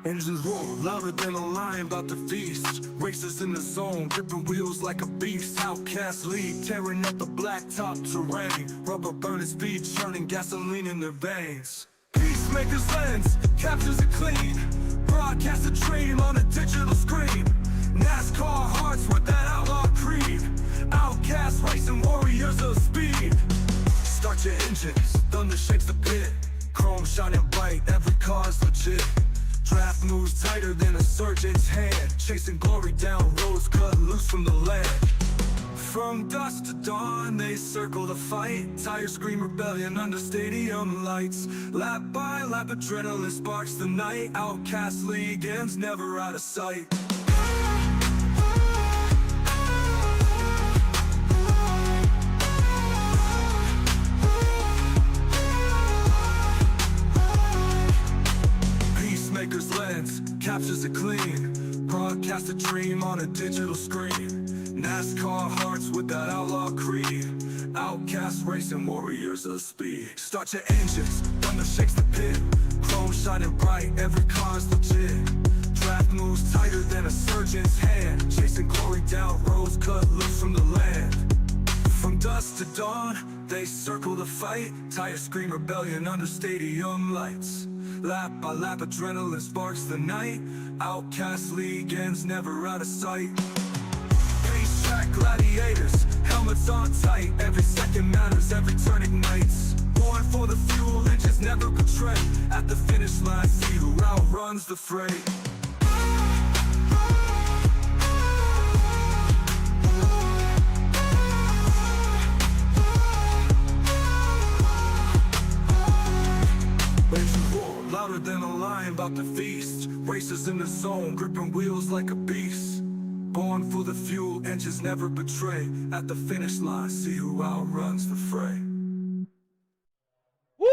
Engines roar louder than a lion about to feast. Racers in the zone, gripping wheels like a beast. Outcast League, tearing up the blacktop terrain. Rubber burning speed, churning gasoline in their veins. Peacemaker's lens captures it clean. Broadcast a dream on a digital screen. NASCAR hearts with that outlaw creed. Outcast racing warriors of speed. Start your engines, thunder shakes the pit. Chrome shining bright, every car's legit. Draft moves tighter than a surgeon's hand. Chasing glory down roads cut loose from the land. From dusk to dawn, they circle the fight. Tires scream rebellion under stadium lights. Lap by lap, adrenaline sparks the night. Outcast League ends, never out of sight. Peacemaker's lens captures it clean. Broadcast a dream on a digital screen. NASCAR hearts with that outlaw creed. Outcast racing warriors of speed. Start your engines, thunder shakes the pit. Chrome shining bright, every car's legit. Draft moves tighter than a surgeon's hand. Chasing glory down roads cut loose from the land. From dusk to dawn, they circle the fight. Tires scream rebellion under stadium lights. Lap by lap, adrenaline sparks the night. Outcast League ends, never out of sight. Racetrack gladiators, helmets on tight. Every second matters, every turn ignites. Born for the fuel, engines never betray. At the finish line, see who outruns the fray. Louder than a lion about to feast. Racers in the zone, gripping wheels like a beast. Born for the fuel, engines never betray. At the finish line, see who outruns the fray. Woo!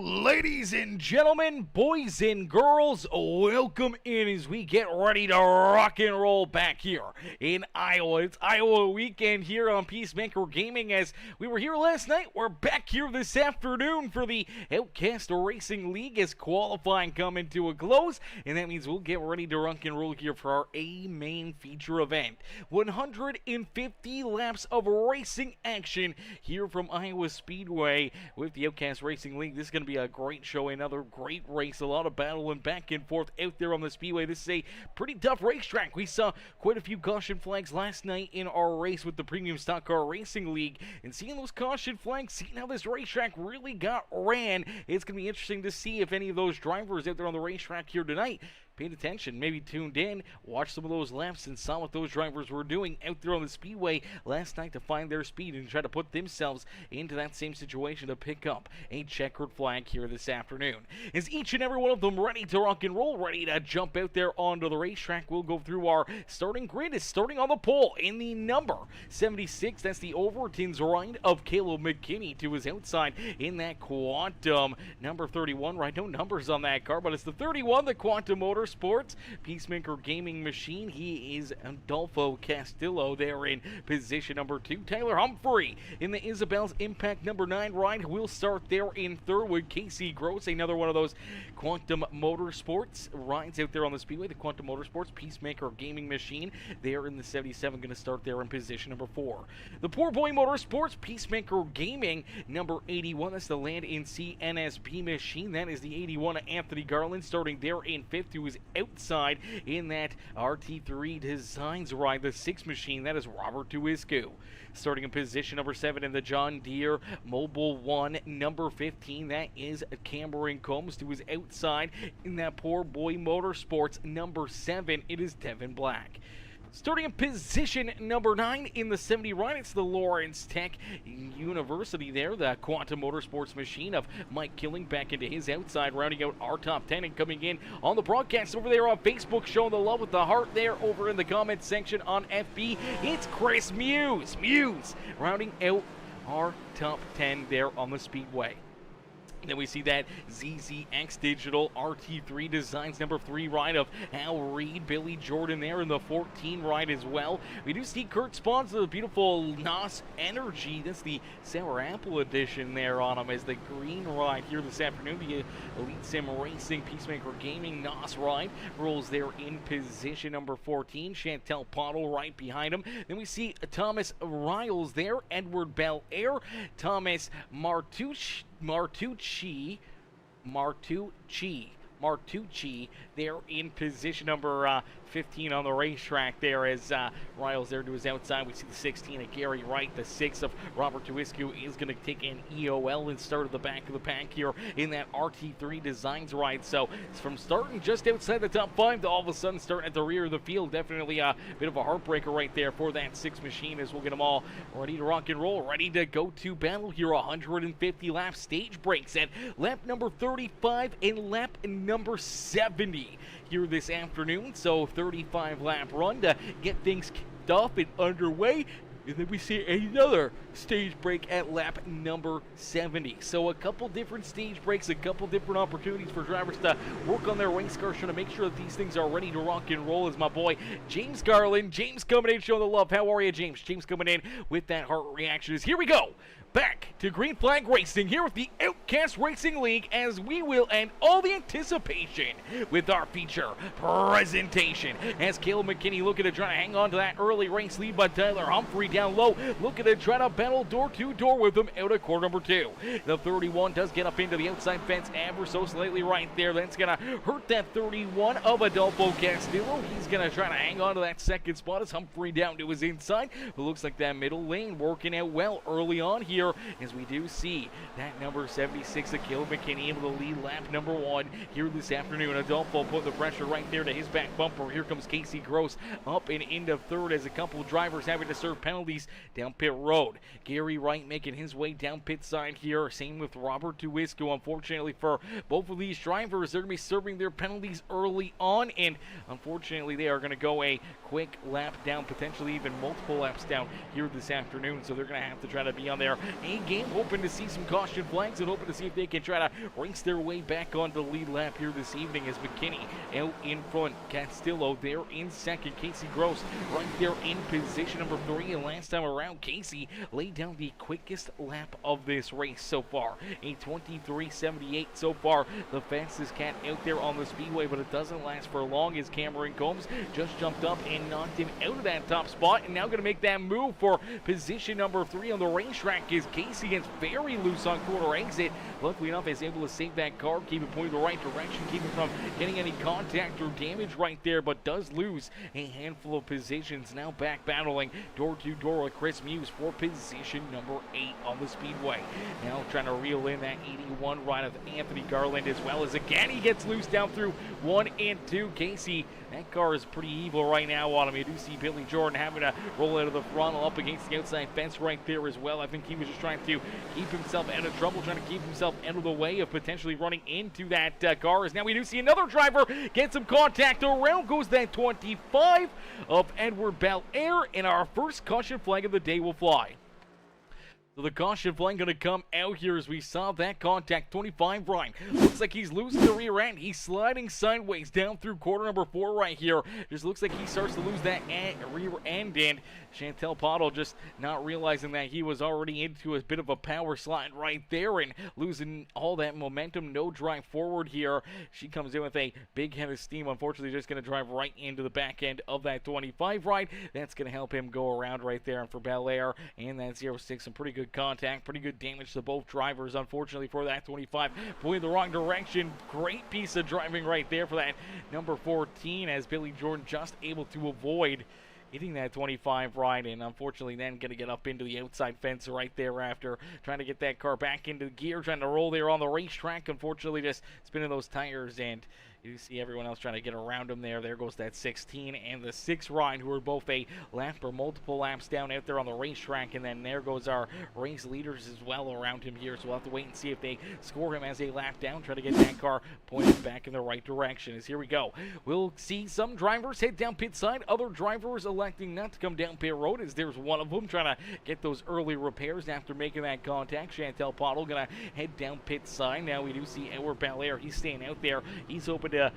Ladies and gentlemen, boys and girls, welcome in as we get ready to rock and roll back here in Iowa. It's Iowa weekend here on Peacemaker Gaming. As we were here last night, we're back here this afternoon for the Outcast Racing League as qualifying coming to a close, and that means we'll get ready to rock and roll here for our main feature event. 150 laps of racing action here from Iowa Speedway with the Outcast Racing League. This is going to be a great show, another great race, a lot of battling back and forth out there on the speedway. This is a pretty tough racetrack. We saw quite a few caution flags last night in our race with the Premium Stock Car Racing League, and seeing those caution flags, seeing how this racetrack really got ran, it's going to be interesting to see if any of those drivers out there on the racetrack here tonight paid attention, maybe tuned in, watched some of those laps and saw what those drivers were doing out there on the speedway last night to find their speed and try to put themselves into that same situation to pick up a checkered flag here this afternoon. Is each and every one of them ready to rock and roll, ready to jump out there onto the racetrack? We'll go through our starting grid. Is starting on the pole in the number 76. That's the Overton's ride of Caleb McKinney to his outside in that Quantum. Number 31, right? No numbers on that car, but it's the 31, the Quantum Motorsports Peacemaker Gaming Machine. He is Adolfo Castillo there in position number 2. Tyler Humphrey in the Isabel's Impact number 9 ride. We'll start there in third with Casey Gross, another one of those Quantum Motorsports rides out there on the speedway. The Quantum Motorsports Peacemaker Gaming Machine there in the 77, going to start there in position number 4. The Poor Boy Motorsports Peacemaker Gaming number 81. That's the N Sea NSB machine. That is the 81 Anthony Garland starting there in 5th, who is outside in that RT3 Designs ride. The 6 machine, that is Robert Tuiscu. Starting in position number 7 in the John Deere Mobile 1 number 15, that is Cameron Combs, who is outside in that Poor Boy Motorsports number 7. It is Devin Black. Starting in position number 9 in the 70 ride, it's the Lawrence Tech University there, the Quantum Motorsports machine of Mike Killing back into his outside, rounding out our top 10 and coming in on the broadcast over there on Facebook, showing the love with the heart there over in the comment section on FB. It's Chris Muse, rounding out our top 10 there on the speedway. Then we see that ZZX Digital RT3 Designs number 3 ride of Al Reed, Billy Jordan there in the 14 ride as well. We do see Kurt sponsor the beautiful NAS Energy. That's the Sour Apple edition there on him as the green ride here this afternoon. The Elite Sim Racing Peacemaker Gaming NAS ride rolls there in position number 14. Chantel Pottle right behind him. Then we see Thomas Riles there, Edward Belair, Thomas Martucci there in position number 15 on the racetrack there as Riles there to his outside. We see the 16 of Gary Wright. The 6 of Robert Tuiscu is going to take an EOL and start at the back of the pack here in that RT3 Designs ride. So it's from starting just outside the top 5 to all of a sudden starting at the rear of the field. Definitely a bit of a heartbreaker right there for that 6 machine as we'll get them all ready to rock and roll, ready to go to battle here. 150 lap stage breaks at lap number 35 and lap number 70 here this afternoon. So 35 lap run to get things kicked off and underway. And then we see another stage break at lap number 70. So a couple different stage breaks, a couple different opportunities for drivers to work on their race cars, trying to make sure that these things are ready to rock and roll. As my boy James Garland, James coming in showing the love. How are you, James? James coming in with that heart reaction. Here we go. Back to Green Flag Racing here with the Outcast Racing League as we will end all the anticipation with our feature presentation. As Caleb McKinney looking to try to hang on to that early race lead, but Tyler Humphrey down low looking to try to battle door to door with him out of corner number 2. The 31 does get up into the outside fence ever so slightly right there. That's going to hurt that 31 of Adolfo Castillo. He's going to try to hang on to that second spot as Humphrey down to his inside. It looks like that middle lane working out well early on here, as we do see that number 76 of Caleb McKinney able to lead lap number 1 here this afternoon. Adolfo put the pressure right there to his back bumper. Here comes Casey Gross up and into third as a couple drivers having to serve penalties down pit road. Gary Wright making his way down pit side here. Same with Robert Tuiscu. Unfortunately for both of these drivers, they're going to be serving their penalties early on, and unfortunately they are going to go a quick lap down, potentially even multiple laps down here this afternoon. So they're going to have to try to be on their A-game, hoping to see some caution flags and hoping to see if they can try to race their way back onto the lead lap here this evening as McKinney out in front. Castillo there in second. Casey Gross right there in position number 3. And last time around, Casey laid down the quickest lap of this race so far. A 23:78 so far. The fastest cat out there on the speedway, but it doesn't last for long as Cameron Combs just jumped up and knocked him out of that top spot. And now going to make that move for position number 3 on the racetrack is Casey gets very loose on corner exit. Luckily enough, is able to save that car, keep it pointing the right direction, keep it from getting any contact or damage right there, but does lose a handful of positions. Now back battling door to door with Chris Muse for position number 8 on the speedway. Now trying to reel in that 81 ride of Anthony Garland, as well as again he gets loose down through 1 and 2. Casey, that car is pretty evil right now on him. You do see Billy Jordan having to roll out of the frontal up against the outside fence right there as well. I think he was just trying to keep himself out of trouble, trying to keep himself out of the way of potentially running into that car. As now we do see another driver get some contact. Around goes that 25 of Edward Belair, and our first caution flag of the day will fly. So the caution flag going to come out here as we saw that contact. 25 Ryan looks like he's losing the rear end. He's sliding sideways down through corner number 4 right here. Just looks like he starts to lose that rear end, and Chantel Pottle just not realizing that he was already into a bit of a power slide right there and losing all that momentum. No drive forward here. She comes in with a big head of steam. Unfortunately, just going to drive right into the back end of that 25 ride. That's going to help him go around right there. And for Belair and that 06, some pretty good contact, pretty good damage to both drivers. Unfortunately for that 25, pointing the wrong direction. Great piece of driving right there for that number 14, as Billy Jordan just able to avoid hitting that 25 ride, and unfortunately then going to get up into the outside fence right there after trying to get that car back into gear, trying to roll there on the racetrack. Unfortunately just spinning those tires and You see everyone else trying to get around him there. There goes that 16 and the 6 ride, who are both a lap or multiple laps down out there on the racetrack. And then there goes our race leaders as well around him here. So we'll have to wait and see if they score him as a lap down, try to get that car pointed back in the right direction. As here we go. We'll see some drivers head down pit side, other drivers electing not to come down pit road, as there's one of them trying to get those early repairs after making that contact. Chantel Pottle gonna head down pit side. Now we do see Edward Belair. He's staying out there. He's hoping to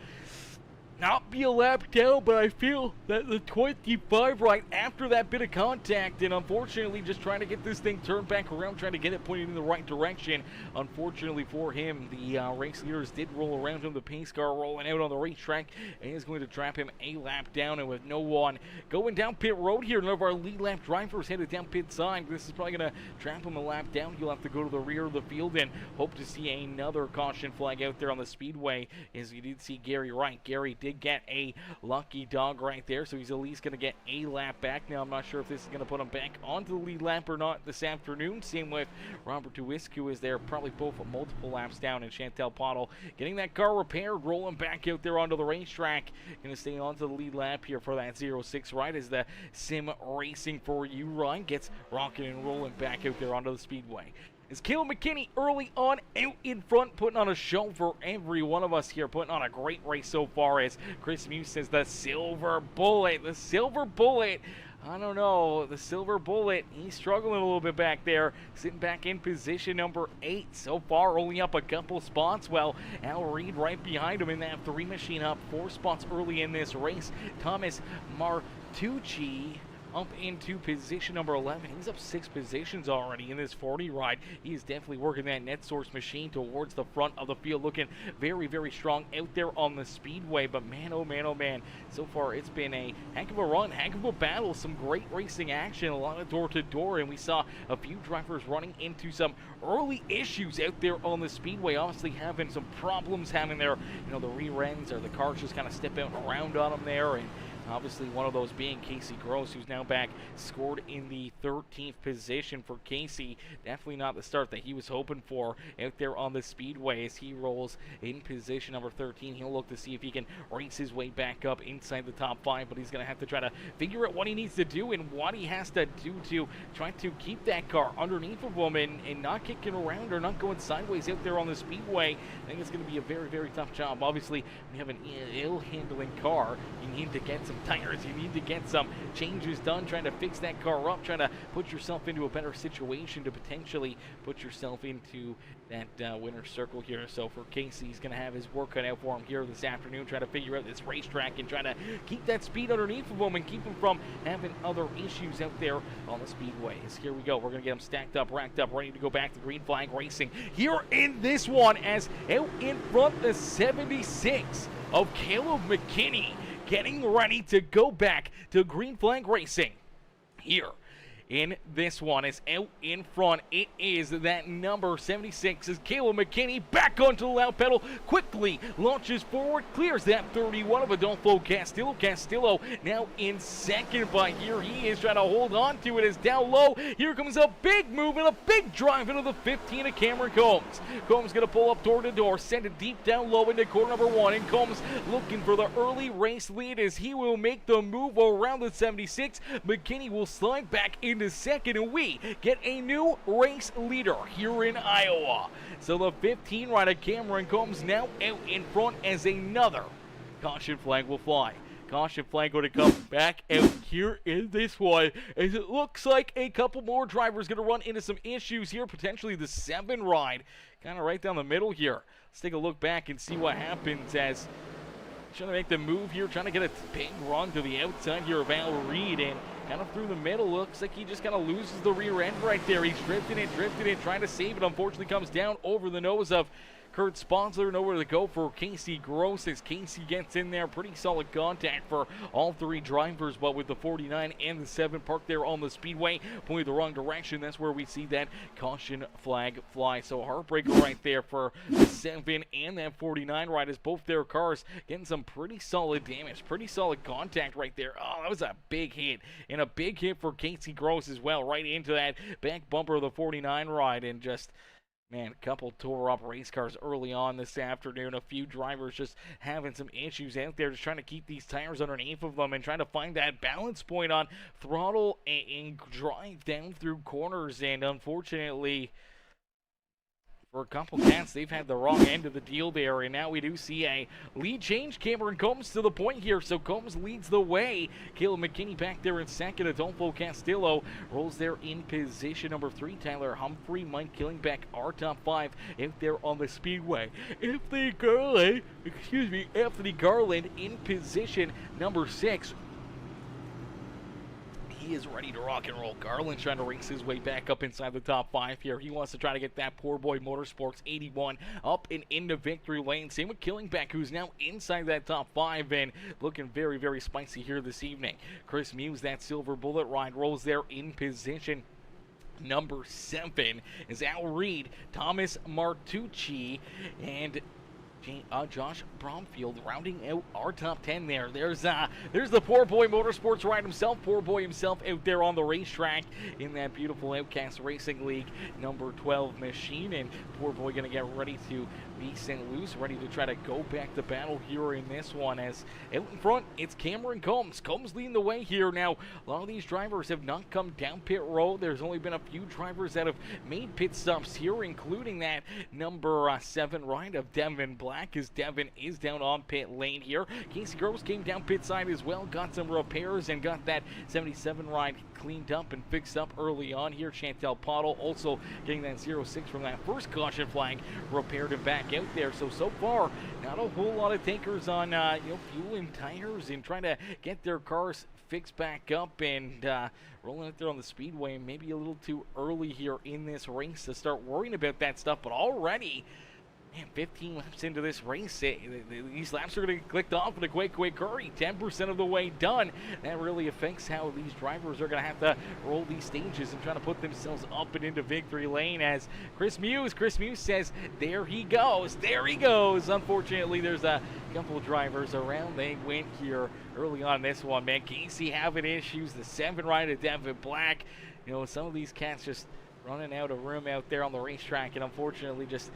not be a lap down, but I feel that the 25 right after that bit of contact, and unfortunately just trying to get this thing turned back around, trying to get it pointed in the right direction. Unfortunately for him, the race leaders did roll around him. The pace car rolling out on the racetrack and is going to trap him a lap down, and with no one going down pit road here, none of our lead lap drivers headed down pit side. This is probably going to trap him a lap down. He'll have to go to the rear of the field and hope to see another caution flag out there on the speedway, as you did see Gary Wright. Gary did get a lucky dog right there, so he's at least going to get a lap back. Now I'm not sure if this is going to put him back onto the lead lap or not this afternoon. Same with Robert Tuiscu, as they're probably both multiple laps down, and Chantel Pottle getting that car repaired, rolling back out there onto the racetrack. Going to stay onto the lead lap here for that 06 ride, as the Sim Racing for You ride gets rocking and rolling back out there onto the speedway. Is Caleb McKinney early on out in front, putting on a show for every one of us here, putting on a great race so far, as Chris Muse says the Silver Bullet. The Silver Bullet, I don't know, the Silver Bullet, he's struggling a little bit back there, sitting back in position number 8 so far, only up a couple spots. Well, Al Reed right behind him in that 3 machine, up 4 spots early in this race. Thomas Martucci up into position number 11. He's up 6 positions already in this 40 ride. He is definitely working that net source machine towards the front of the field, looking very, very strong out there on the speedway. But man, oh man, oh man, so far it's been a heck of a run, heck of a battle, some great racing action, a lot of door-to-door, and we saw a few drivers running into some early issues out there on the speedway, obviously having some problems, having their, the rear ends or the cars just kind of step out around on them there, and obviously one of those being Casey Gross, who's now back, scored in the 13th position for Casey. Definitely not the start that he was hoping for out there on the speedway, as he rolls in position number 13. He'll look to see if he can race his way back up inside the top 5, but he's going to have to try to figure out what he needs to do and what he has to do to try to keep that car underneath of him and not kicking around or not going sideways out there on the speedway. I think it's going to be a very, very tough job. Obviously, when you have an ill-handling car, you need to get some tires, you need to get some changes done, trying to fix that car up, trying to put yourself into a better situation to potentially put yourself into that winner's circle here. So for Casey, he's going to have his work cut out for him here this afternoon, trying to figure out this racetrack and trying to keep that speed underneath of him and keep him from having other issues out there on the speedways. Here we go. We're going to get him stacked up, racked up, ready to go back to Green Flag Racing here in this one, as out in front the 76 of Caleb McKinney, getting ready to go back to Green Flag Racing here in this one. Is out in front. It is that number 76 is Caleb McKinney, back onto the loud pedal, quickly launches forward, clears that 31 of Adolfo Castillo. Castillo now in second, but here he is trying to hold on to it. As down low, here comes a big move and a big drive into the 15 of Cameron Combs. Combs going to pull up door to door, send it deep down low into corner number 1, and Combs looking for the early race lead, as he will make the move around the 76. McKinney will slide back into second, and we get a new race leader here in Iowa. So the 15 rider Cameron Combs now out in front, as another caution flag will fly. Caution flag going to come back out here in this one, as it looks like a couple more drivers going to run into some issues here, potentially the 7 ride, kind of right down the middle here. Let's take a look back and see what happens, as trying to make the move here, trying to get a big run to the outside here of Al Reed, and kind of through the middle. Looks like he just kind of loses the rear end right there. He's drifting it, trying to save it. Unfortunately comes down over the nose of Kurt Sponsler. Nowhere to go for Casey Gross, as Casey gets in there. Pretty solid contact for all 3 drivers, but with the 49 and the 7 parked there on the speedway, pointed the wrong direction, that's where we see that caution flag fly. So heartbreaker right there for the 7 and that 49 ride, as both their cars getting some pretty solid damage, pretty solid contact right there. Oh, that was a big hit, and a big hit for Casey Gross as well, right into that back bumper of the 49 ride, and just, Man, a couple tore up race cars early on this afternoon. A few drivers just having some issues out there, just trying to keep these tires underneath of them and trying to find that balance point on throttle and drive down through corners. And unfortunately, for a couple cats, they've had the wrong end of the deal there, and now we do see a lead change. Cameron Combs to the point here, so Combs leads the way. Caleb McKinney back there in second. Adolfo Castillo rolls there in position number 3. Tyler Humphrey, Mike Killingbeck are top 5 out there on the speedway. Anthony Garland in position number 6. He is ready to rock and roll. Garland's trying to race his way back up inside the top 5 here. He wants to try to get that poor boy Motorsports 81 up and into victory lane. Same with Killingbeck, who's now inside that top 5 and looking very, very spicy here this evening. Chris Muse, that silver bullet ride, rolls there in position number 7 is Al Reed, Thomas Martucci, and Josh Bromfield rounding out our top 10 there. There's the poor boy Motorsports ride himself, poor boy himself out there on the racetrack in that beautiful Outcast Racing League number 12 machine, and poor boy gonna get ready to be St. Louis, ready to try to go back to battle here in this one. As out in front, it's Cameron Combs. Combs leading the way here. Now, a lot of these drivers have not come down pit road. There's only been a few drivers that have made pit stops here, including that number 7 ride of Devin Black, as Devin is down on pit lane here. Casey Groves came down pit side as well, got some repairs and got that 77 ride cleaned up and fixed up early on here. Chantel Pottle also getting that 06 from that first caution flag repaired and back out there. So far, not a whole lot of takers on fuel and tires and trying to get their cars fixed back up and rolling it there on the speedway. Maybe a little too early here in this race to start worrying about that stuff, but already, man, 15 laps into this race, these laps are going to get clicked off in a quick hurry. 10% of the way done. That really affects how these drivers are going to have to roll these stages and try to put themselves up and into victory lane. As Chris Muse says, there he goes. Unfortunately, there's a couple of drivers around. They went here early on this one, man. Casey having issues. The 7 ride of Devin Black. Some of these cats just running out of room out there on the racetrack, and unfortunately just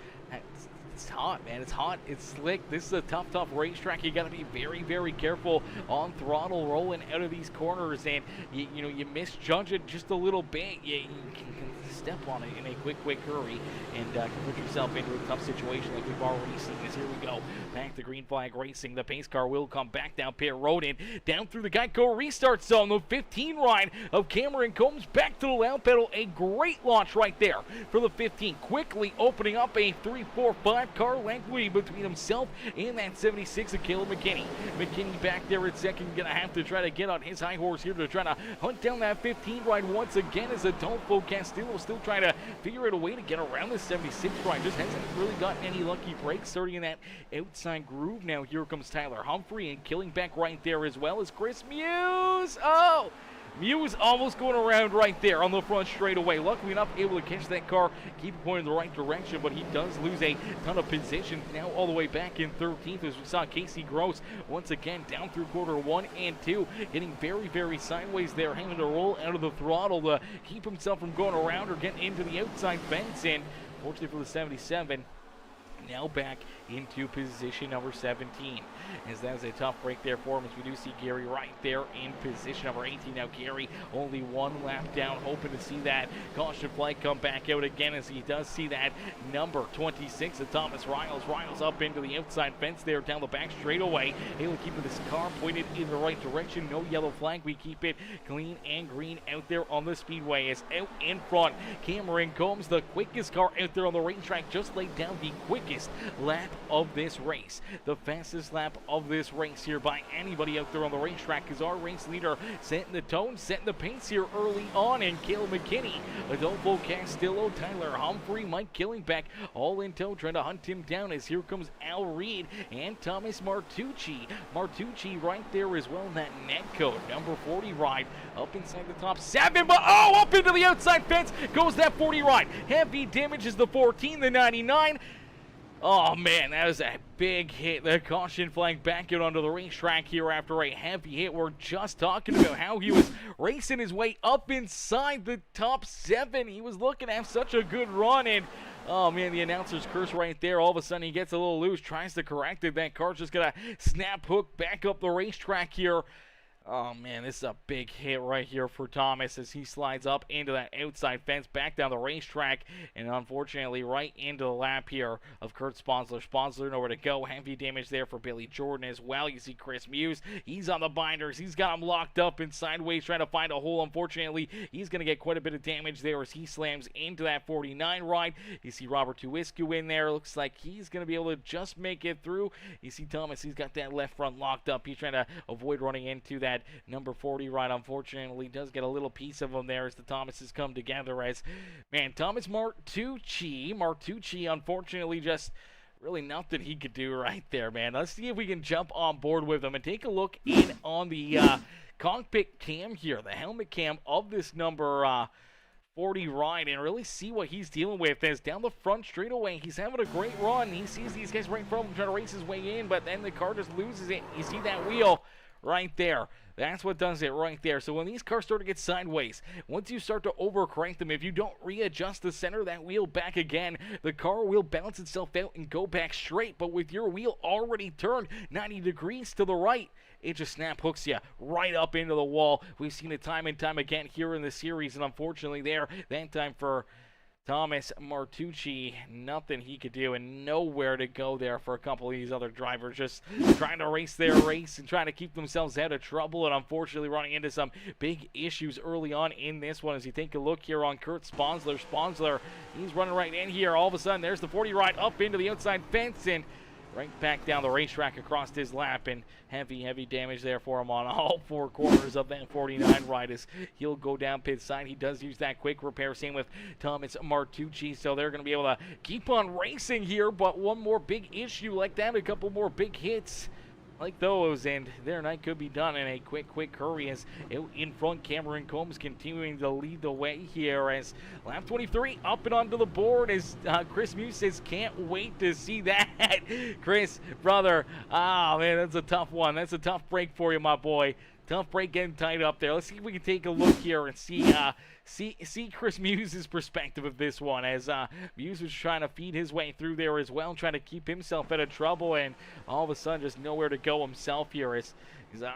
it's hot, man. It's hot. It's slick. This is a tough racetrack. You got to be very, very careful on throttle rolling out of these corners, and you misjudge it just a little bit. You can step on it in a quick hurry and can put yourself into a tough situation like we've already seen. As here we go, back to green flag racing. The pace car will come back down pit road and down through the Geico restart zone. The 15 ride of Cameron Combs back to the loud pedal. A great launch right there for the 15, quickly opening up a 3-4-5 car length lead between himself and that 76 of Caleb McKinney. McKinney back there at second, gonna have to try to get on his high horse here to try to hunt down that 15 ride once again, as Adolfo Castillo still trying to figure out a way to get around the 76 ride. Just hasn't really gotten any lucky breaks starting in that outside groove. Now here comes Tyler Humphrey and Killingbeck right there, as well as Chris Muse. Oh! Muse almost going around right there on the front straightaway. Luckily enough, able to catch that car, keep it pointing in the right direction, but he does lose a ton of position. Now all the way back in 13th, as we saw Casey Gross once again down through quarter 1 and 2, getting very, very sideways there, having to roll out of the throttle to keep himself from going around or getting into the outside fence. And fortunately for the 77, now back into position number 17, as that was a tough break there for him, as we do see Gary right there in position number 18. Now Gary only 1 lap down, hoping to see that caution flag come back out again, as he does see that number 26 of Thomas Riles. Riles up into the outside fence there down the back straightaway, able to keep this car pointed in the right direction. No yellow flag. We keep it clean and green out there on the speedway. As out in front, Cameron Combs, the quickest car out there on the racetrack, just laid down the quickest lap of this race. The fastest lap of this race here by anybody out there on the racetrack, is our race leader setting the tone, setting the pace here early on. And Caleb McKinney, Adolfo Castillo, Tyler Humphrey, Mike Killingbeck all in tow, trying to hunt him down, as here comes Al Reed and Thomas Martucci. Martucci right there as well in that net code number 40 ride up inside the top 7, but up into the outside fence goes that 40 ride. Heavy damage is the 14, the 99. Oh man, that was a big hit. The caution flag back out onto the racetrack here after a heavy hit. We're just talking about how he was racing his way up inside the top 7. He was looking to have such a good run, and Oh, man, the announcer's curse right there. All of a sudden, he gets a little loose, tries to correct it. That car's just going to snap hook back up the racetrack here. Oh, man, this is a big hit right here for Thomas as he slides up into that outside fence, back down the racetrack, and unfortunately right into the lap here of Kurt Sponsler. Sponsler nowhere to go. Heavy damage there for Billy Jordan as well. You see Chris Muse. He's on the binders. He's got him locked up and sideways trying to find a hole. Unfortunately, he's going to get quite a bit of damage there as he slams into that 49 ride. You see Robert Tuiscu in there. Looks like he's going to be able to just make it through. You see Thomas. He's got that left front locked up. He's trying to avoid running into that number 40 ride. Unfortunately, does get a little piece of him there as the Thomases come together. As, man, Thomas Martucci, unfortunately, just really nothing he could do right there, man. Let's see if we can jump on board with him and take a look in on the cockpit cam here, the helmet cam of this number 40 ride, and really see what he's dealing with. As down the front straightaway, he's having a great run. He sees these guys right in front of him trying to race his way in, but then the car just loses it. You see that wheel right there. That's what does it right there. So when these cars start to get sideways, once you start to overcrank them, if you don't readjust the center of that wheel back again, the car will bounce itself out and go back straight. But with your wheel already turned 90 degrees to the right, it just snap hooks you right up into the wall. We've seen it time and time again here in the series, and unfortunately there, that time for Thomas Martucci, nothing he could do and nowhere to go there for a couple of these other drivers, just trying to race their race and trying to keep themselves out of trouble, and unfortunately running into some big issues early on in this one. As you take a look here on Kurt Sponsler, he's running right in here. All of a sudden, there's the 40 ride up into the outside fence and right back down the racetrack across his lap, and heavy damage there for him on all four corners of that 49 ride as he'll go down pit side. He does use that quick repair, same with Thomas Martucci, so they're going to be able to keep on racing here, but one more big issue like that, a couple more big hits like those, and their night could be done in a quick hurry. As out in front, Cameron Combs continuing to lead the way here as lap 23 up and onto the board as Chris Muse says, can't wait to see that. Chris, brother, man, that's a tough one. That's a tough break for you, my boy. Tough break getting tied up there. Let's see if we can take a look here and see Chris Muse's perspective of this one, as Muse was trying to feed his way through there as well, trying to keep himself out of trouble, and all of a sudden just nowhere to go himself here. As he's like,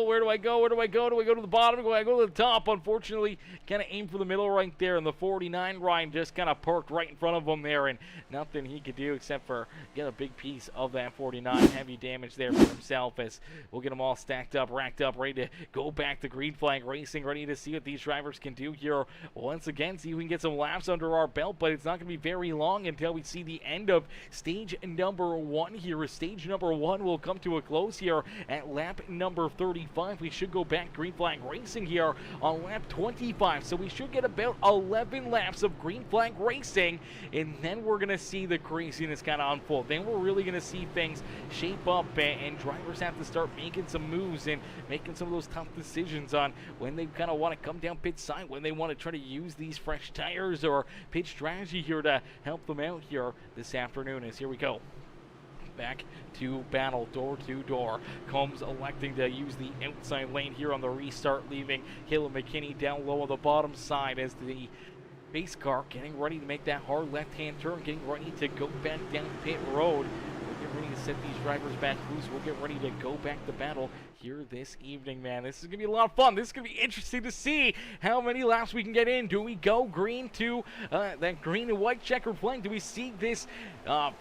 where do I go? Where do I go? Do I go to the bottom? Do I go to the top? Unfortunately, kind of aimed for the middle right there, and the 49 ride just kind of parked right in front of him there, and nothing he could do except for get a big piece of that 49. Heavy damage there for himself, as we'll get them all stacked up, racked up, ready to go back to green flag racing, ready to see what these drivers can do here once again, see if we can get some laps under our belt, but it's not going to be very long until we see the end of stage number 1 here. Stage number 1 will come to a close here at lap number 35. We should go back green flag racing here on lap 25, so we should get about 11 laps of green flag racing, and then we're going to see the craziness kind of unfold. Then we're really going to see things shape up, and drivers have to start making some moves and making some of those tough decisions on when they kind of want to come down pit side, when they want to try to use these fresh tires or pit strategy here to help them out here this afternoon. As here we go back to battle door to door. Combs electing to use the outside lane here on the restart, leaving Caleb McKinney down low on the bottom side as the base car getting ready to make that hard left-hand turn, getting ready to go back down pit road. We'll get ready to set these drivers back loose. We'll get ready to go back to battle here this evening, man. This is going to be a lot of fun. This is going to be interesting to see how many laps we can get in. Do we go green to that green and white checkered flag? Do we see this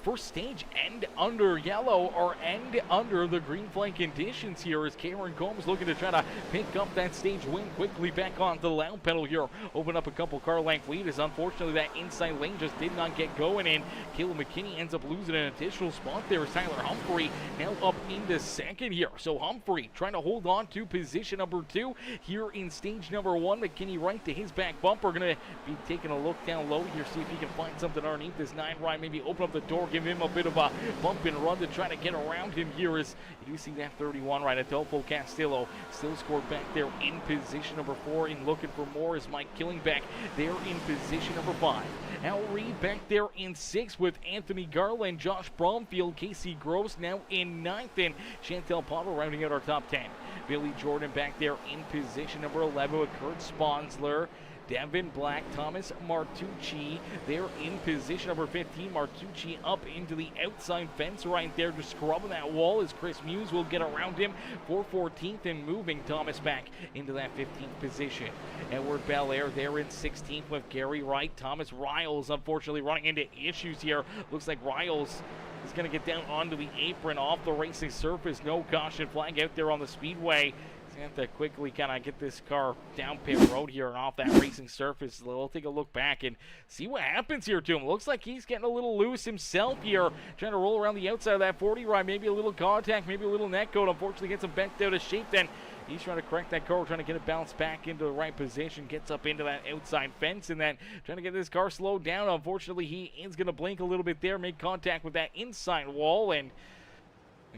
first stage end under yellow or end under the green flag conditions here, as Cameron Combs looking to try to pick up that stage win quickly back onto the loud pedal here. Open up a couple car length lead, as unfortunately that inside lane just did not get going in. Caleb McKinney ends up losing an additional spot there as Tyler Humphrey now up into second here. So Humphrey trying to hold on to position number 2 here in stage number 1. McKinney right to his back bumper. Going to be taking a look down low here, see if he can find something underneath this 9 ride. Maybe open up the door, give him a bit of a bump and run to try to get around him here. As you see that 31 ride, Adolfo Castillo still scored back there in position number 4, and looking for more is Mike Killingback there in position number 5. Al Reed back there in 6 with Anthony Garland, Josh Bromfield, Casey Gross now in 9th, and Chantel Potter rounding out our top 10. Billy Jordan back there in position number 11 with Kurt Sponsler. Devin Black, Thomas Martucci. They're in position number 15. Martucci up into the outside fence right there, just scrubbing that wall as Chris Muse will get around him for 14th and moving Thomas back into that 15th position. Edward Belair there in 16th with Gary Wright. Thomas Riles unfortunately running into issues here. Looks like Riles is going to get down onto the apron off the racing surface. No caution flag out there on the speedway. He's going to have to quickly kind of get this car down pit road here and off that racing surface. We'll take a look back and see what happens here to him. Looks like he's getting a little loose himself here, trying to roll around the outside of that 40 ride. Maybe a little contact, maybe a little net code. Unfortunately gets him bent out of shape then. He's trying to correct that car, trying to get it bounced back into the right position, gets up into that outside fence, and then trying to get this car slowed down. Unfortunately, he is going to blink a little bit there, make contact with that inside wall, and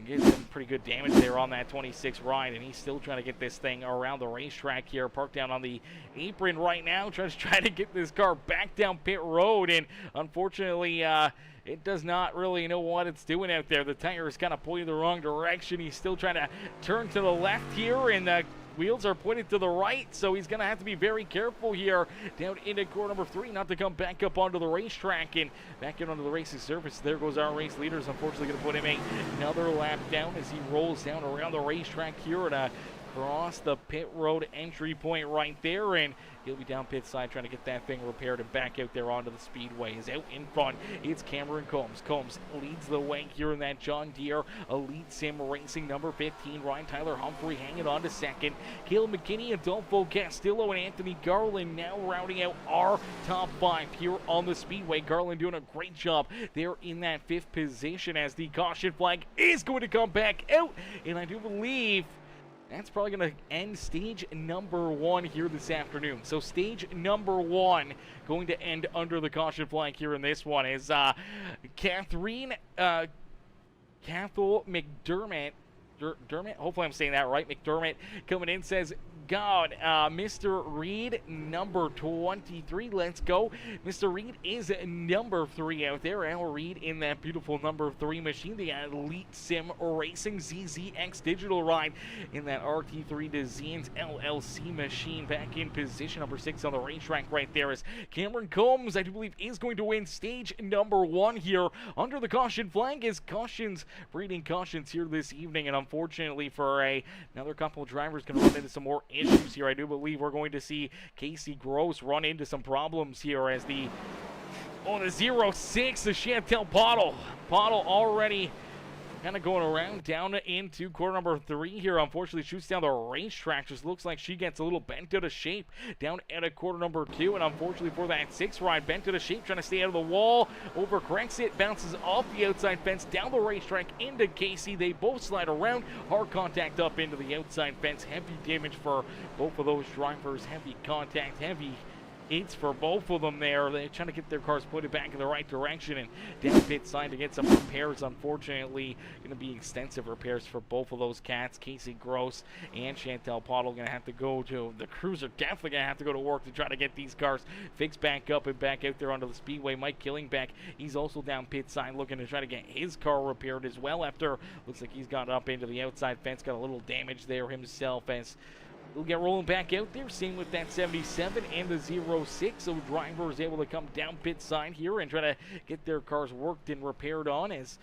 get some pretty good damage there on that 26 ride, and he's still trying to get this thing around the racetrack here, parked down on the apron right now, trying to get this car back down pit road, and unfortunately, it does not really know what it's doing out there. The tire is kind of pointing the wrong direction. He's still trying to turn to the left here, and the wheels are pointed to the right, so he's going to have to be very careful here down into corner number 3 not to come back up onto the racetrack and back in onto the racing surface. There goes our race leaders. Unfortunately going to put him another lap down as he rolls down around the racetrack here and across the pit road entry point right there, and he'll be down pit side trying to get that thing repaired and back out there onto the speedway. Is out in front. It's Cameron Combs. Combs leads the way here in that John Deere Elite Sim Racing number 15. Ryan Tyler Humphrey hanging on to second. Caleb McKinney, Adolfo Castillo, and Anthony Garland now rounding out our top 5 here on the speedway. Garland doing a great job there in that 5th position as the caution flag is going to come back out, and I do believe that's probably going to end stage number 1 here this afternoon. So stage number 1 going to end under the caution flag here in this one is Cathal McDermott. Hopefully I'm saying that right. McDermott coming in, says, God, Mr. Reed, number 23. Let's go. Mr. Reed is number 3 out there. Al Reed in that beautiful number 3 machine, the Elite Sim Racing ZZX Digital Ride in that RT3 Designs LLC machine. Back in position number 6 on the racetrack right there is Cameron Combs, I do believe, is going to win stage number 1 here under the caution flag. Is breeding cautions here this evening, and unfortunately for another couple of drivers going to run into some more issues here. I do believe we're going to see Casey Gross run into some problems here as the 06, the Chantel Pottle already kind of going around down into corner number 3 here. Unfortunately shoots down the racetrack. Just looks like she gets a little bent out of shape down at a corner number 2, and unfortunately for that 6 ride, bent out of shape, trying to stay out of the wall, overcorrects it, bounces off the outside fence, down the racetrack into Casey. They both slide around, hard contact up into the outside fence. Heavy damage for both of those drivers, heavy contact, heavy hits for both of them there. They're trying to get their cars pointed back in the right direction and down pit side to get some repairs. Unfortunately, going to be extensive repairs for both of those cats. Casey Gross and Chantel Pottle going to have to go to the cruiser. Definitely going to have to go to work to try to get these cars fixed back up and back out there onto the speedway. Mike Killingbeck, he's also down pit side looking to try to get his car repaired as well after looks like he's got up into the outside fence, got a little damage there himself as we'll get rolling back out there. Same with that 77 and the 06. So driver is able to come down pit side here and try to get their cars worked and repaired on as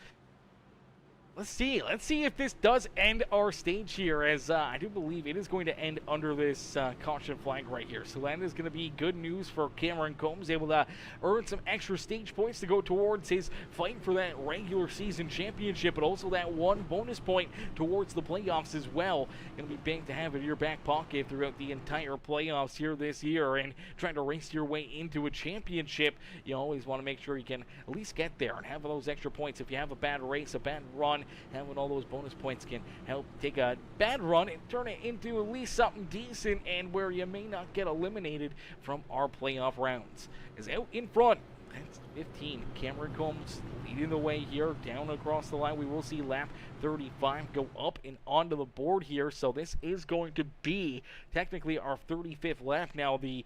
let's see if this does end our stage here, as I do believe it is going to end under this caution flag right here. So that is going to be good news for Cameron Combs, able to earn some extra stage points to go towards his fight for that regular season championship, but also that 1 bonus point towards the playoffs as well. Going to be big to have in your back pocket throughout the entire playoffs here this year, and trying to race your way into a championship. You always want to make sure you can at least get there and have those extra points. If you have a bad race, a bad run, having all those bonus points can help take a bad run and turn it into at least something decent, and where you may not get eliminated from our playoff rounds. Is out in front. That's 15. Cameron Combs leading the way here down across the line. We will see lap 35 go up and onto the board here. So this is going to be technically our 35th lap. Now the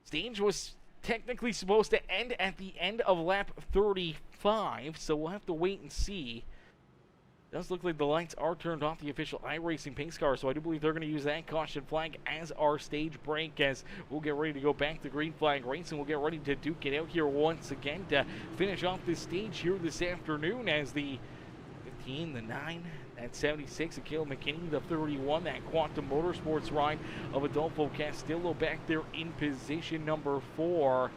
stage was technically supposed to end at the end of lap 35, so we'll have to wait and see. does look like the lights are turned off, the official iRacing pace car, so I do believe they're going to use that caution flag as our stage break, as we'll get ready to go back to green flag racing. We'll get ready to duke it out here once again to finish off this stage here this afternoon, as the 15, the 9, that 76 of Caleb McKinney, the 31, that Quantum Motorsports ride of Adolfo Castillo back there in position number 4.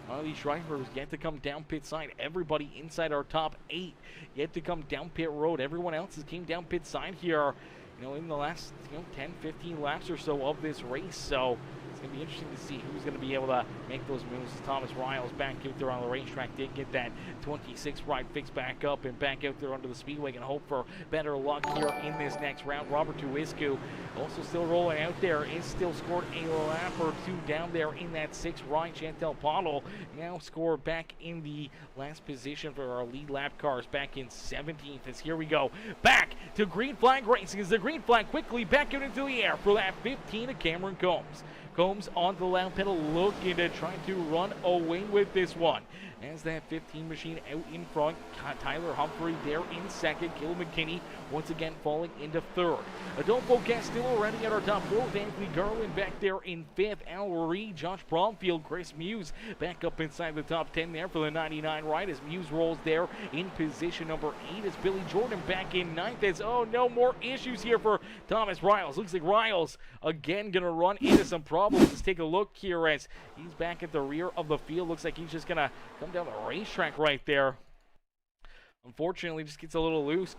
One of these drivers yet to come down pit side. Everybody inside our top 8 yet to come down pit road. Everyone else has came down pit side here, in the last 10, 15 laps or so of this race. So it's going to be interesting to see who's going to be able to make those moves. Thomas Riles back out there on the racetrack did get that 26 ride fixed back up and back out there under the speedway, and hope for better luck here in this next round. Robert Tuiscu also still rolling out there, is still scored a lap or 2 down there in that 6th ride. Chantel Pottle now scored back in the last position for our lead lap cars, back in 17th. As here we go back to green flag racing, as the green flag quickly back out into the air for that 15 of Cameron Combs. Combs on the lap pedal, looking to try to run away with this one. As that 15 machine out in front, Tyler Humphrey there in 2nd. Caleb McKinney once again falling into 3rd. Adolfo Castillo running at our top 4. Anthony Garland back there in 5th. Al Reed, Josh Bromfield, Chris Muse back up inside the top 10 there for the 99 ride, as Muse rolls there in position number 8. As Billy Jordan back in 9th. As, oh, no more issues here for Thomas Riles. Looks like Riles again going to run into some problems. Let's take a look here as he's back at the rear of the field. Looks like he's just going to come down the racetrack right there. Unfortunately, just gets a little loose,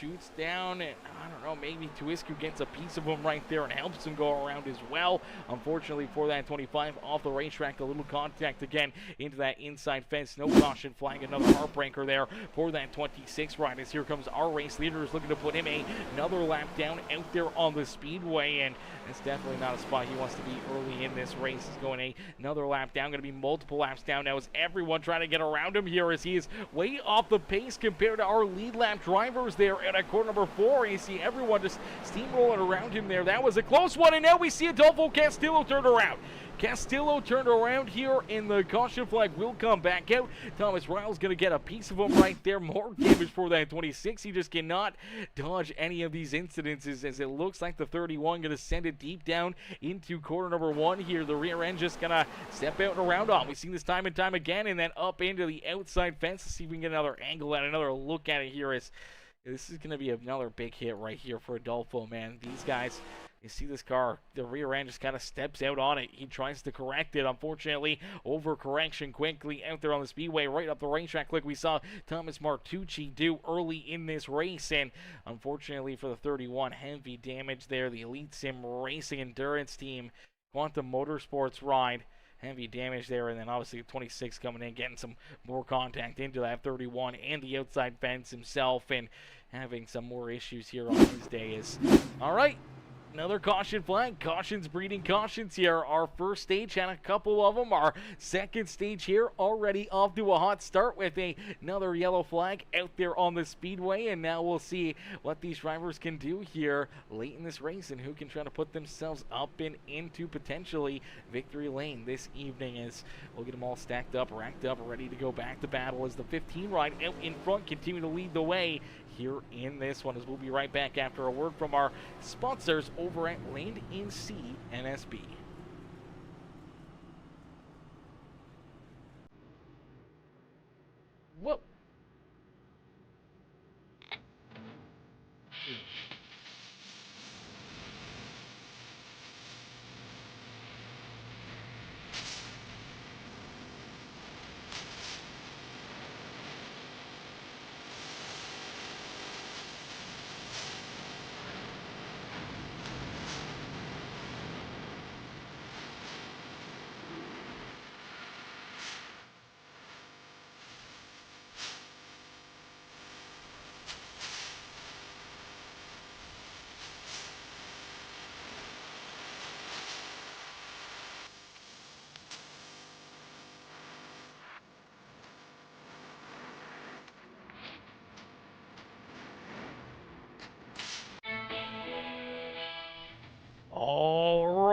shoots down, and I don't know, maybe Tuiscu gets a piece of him right there and helps him go around as well. Unfortunately for that 25 off the racetrack, a little contact again into that inside fence. No caution flag, another heartbreaker there for that 26 ride, as here comes our race leader, is looking to put him another lap down out there on the speedway, and it's definitely not a spot he wants to be early in this race. He's going another lap down, going to be multiple laps down now, as everyone trying to get around him here, as he is way off the pace compared to our lead lap drivers there at corner number 4. You see everyone just steamrolling around him there. That was a close one, and now we see Adolfo Castillo turn around. Castillo turned around here, and the caution flag will come back out. Thomas Riles going to get a piece of him right there. More damage for that 26. He just cannot dodge any of these incidences, as it looks like the 31 going to send it deep down into corner number 1 here. The rear end just going to step out and around on. We've seen this time and time again, and then up into the outside fence. Let's see if we can get another angle at another look at it here. As this is going to be another big hit right here for Adolfo, man. These guys, you see this car, the rear end just kind of steps out on it. He tries to correct it. Unfortunately, overcorrection quickly out there on the speedway, right up the racetrack, like we saw Thomas Martucci do early in this race. And unfortunately for the 31, heavy damage there. The Elite Sim Racing Endurance Team, Quantum Motorsports ride, heavy damage there. And then obviously 26 coming in, getting some more contact into that 31 and the outside fence himself, and having some more issues here on his day. Is all right. Another caution flag. Cautions breeding cautions here. Our first stage had a couple of them. Our second stage here already off to a hot start with another yellow flag out there on the speedway. And now we'll see what these drivers can do here late in this race, and who can try to put themselves up and into potentially victory lane this evening, as we'll get them all stacked up, racked up, ready to go back to battle, as the 15 ride out in front continue to lead the way here in this one, as we'll be right back after a word from our sponsors over at N Sea NSB. Whoa.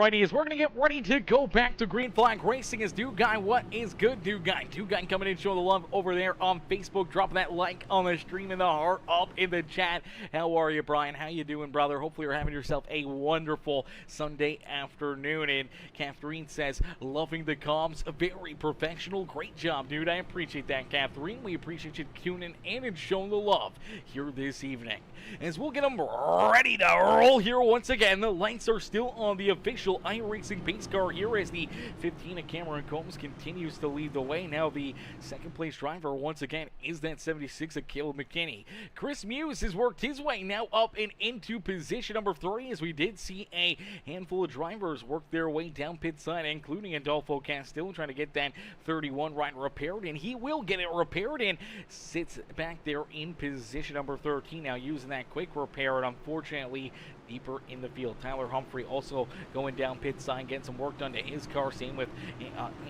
Alrighty, as we're going to get ready to go back to Green Flag Racing is Dude Guy. What is good, Dude Guy? Dude Guy coming in, showing the love over there on Facebook. Dropping that like on the stream and the heart up in the chat. How are you, Brian? How you doing, brother? Hopefully you're having yourself a wonderful Sunday afternoon. And Catherine says, loving the comms. Very professional. Great job, dude. I appreciate that, Catherine. We appreciate you tuning in and showing the love here this evening. As we'll get them ready to roll here once again. The lights are still on the official iRacing pace car here as the 15 of Cameron Combs continues to lead the way. Now the second place driver once again is that 76 of Caleb McKinney. Chris Muse has worked his way now up and into position number 3 as we did see a handful of drivers work their way down pit side, including Adolfo Castillo trying to get that 31 right repaired, and he will get it repaired and sits back there in position number 13 now using that quick repair, and unfortunately deeper in the field. Tyler Humphrey also going down pit side, getting some work done to his car. Same with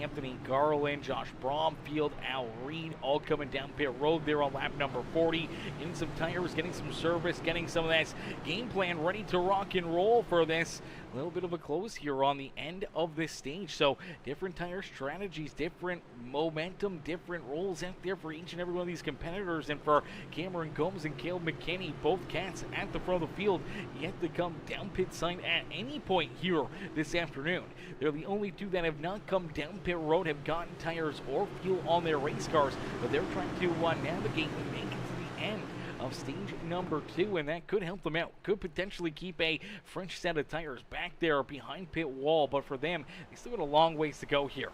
Anthony Garland, Josh Bromfield, Al Reed, all coming down pit road there on lap number 40. Getting some tires, getting some service, getting some of that game plan ready to rock and roll for this little bit of a close here on the end of this stage. So different tire strategies, different momentum, different roles out there for each and every one of these competitors. And for Cameron Combs and Caleb McKinney, both cats at the front of the field, yet to come down pit sign at any point here this afternoon. They're the only two that have not come down pit road, have gotten tires or fuel on their race cars, but they're trying to navigate and make it to the end of stage number 2, and that could help them out. Could potentially keep a fresh set of tires back there behind pit wall, but for them, they still got a long ways to go here.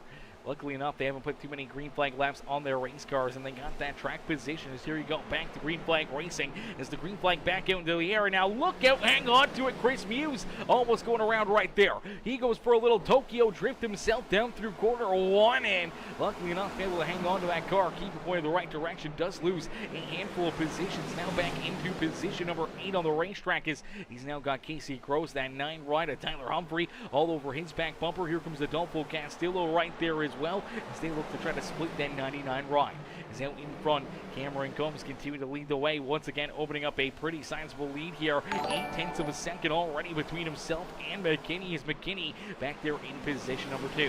Luckily enough, they haven't put too many green flag laps on their race cars, and they got that track position. As here you go, back to green flag racing as the green flag back out into the air. And now look out, hang on to it. Chris Muse almost going around right there. He goes for a little Tokyo drift himself down through corner 1, and luckily enough, able to hang on to that car, keep it pointed the right direction. Does lose a handful of positions. Now back into position number 8 on the racetrack as he's now got Casey Gross, that 9 right of Tyler Humphrey all over his back bumper. Here comes Adolfo Castillo right there as well as they look to try to split that 99 right. As out in front, Cameron Combs continue to lead the way, once again opening up a pretty sizable lead here. 0.8 of a second already between himself and McKinney, as McKinney back there in position number 2.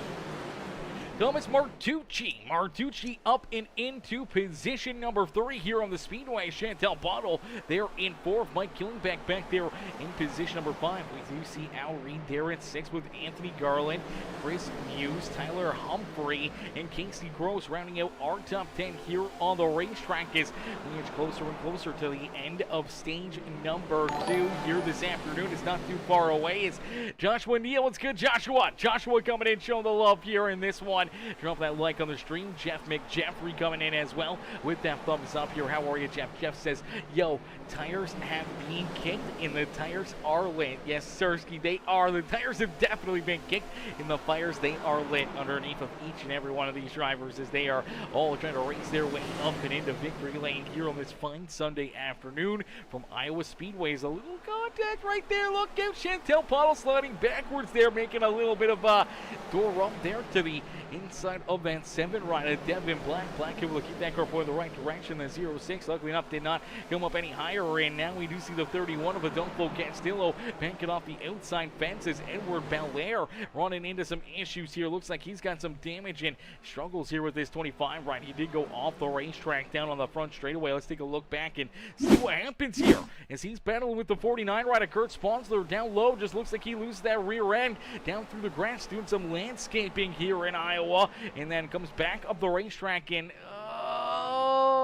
Thomas Martucci up and into position number 3 here on the Speedway. Chantel Bottle there in 4th. Mike Killingbeck back there in position number 5. We do see Al Reed there at 6 with Anthony Garland, Chris Muse, Tyler Humphrey, and Casey Gross rounding out our top 10 here on the racetrack as we inch closer and closer to the end of stage number 2 here this afternoon. It's not too far away. It's Joshua Neal. What's good, Joshua? Joshua coming in, showing the love here in this one. Drop that like on the stream. Jeff McJeffrey coming in as well with that thumbs up here. How are you, Jeff? Jeff says, yo, tires have been kicked and the tires are lit. Yes, Sirski, they are. The tires have definitely been kicked and the fires, they are lit underneath of each and every one of these drivers as they are all trying to race their way up and into victory lane here on this fine Sunday afternoon from Iowa Speedway's. A little contact right there. Look out, Chantel Pottle sliding backwards there, making a little bit of a door rump there to the inside of that 7 right of Devin Black. Black able to keep that car pointed the right direction. The 06, luckily enough, did not come up any higher. And now we do see the 31 of Adolfo Castillo banking off the outside fences. Edward Belair running into some issues here. Looks like he's got some damage and struggles here with this 25 right. He did go off the racetrack down on the front straightaway. Let's take a look back and see what happens here as he's battling with the 49 right of Kurt Sponsler down low. Just looks like he loses that rear end down through the grass, doing some landscaping here in Iowa, and then comes back up the racetrack and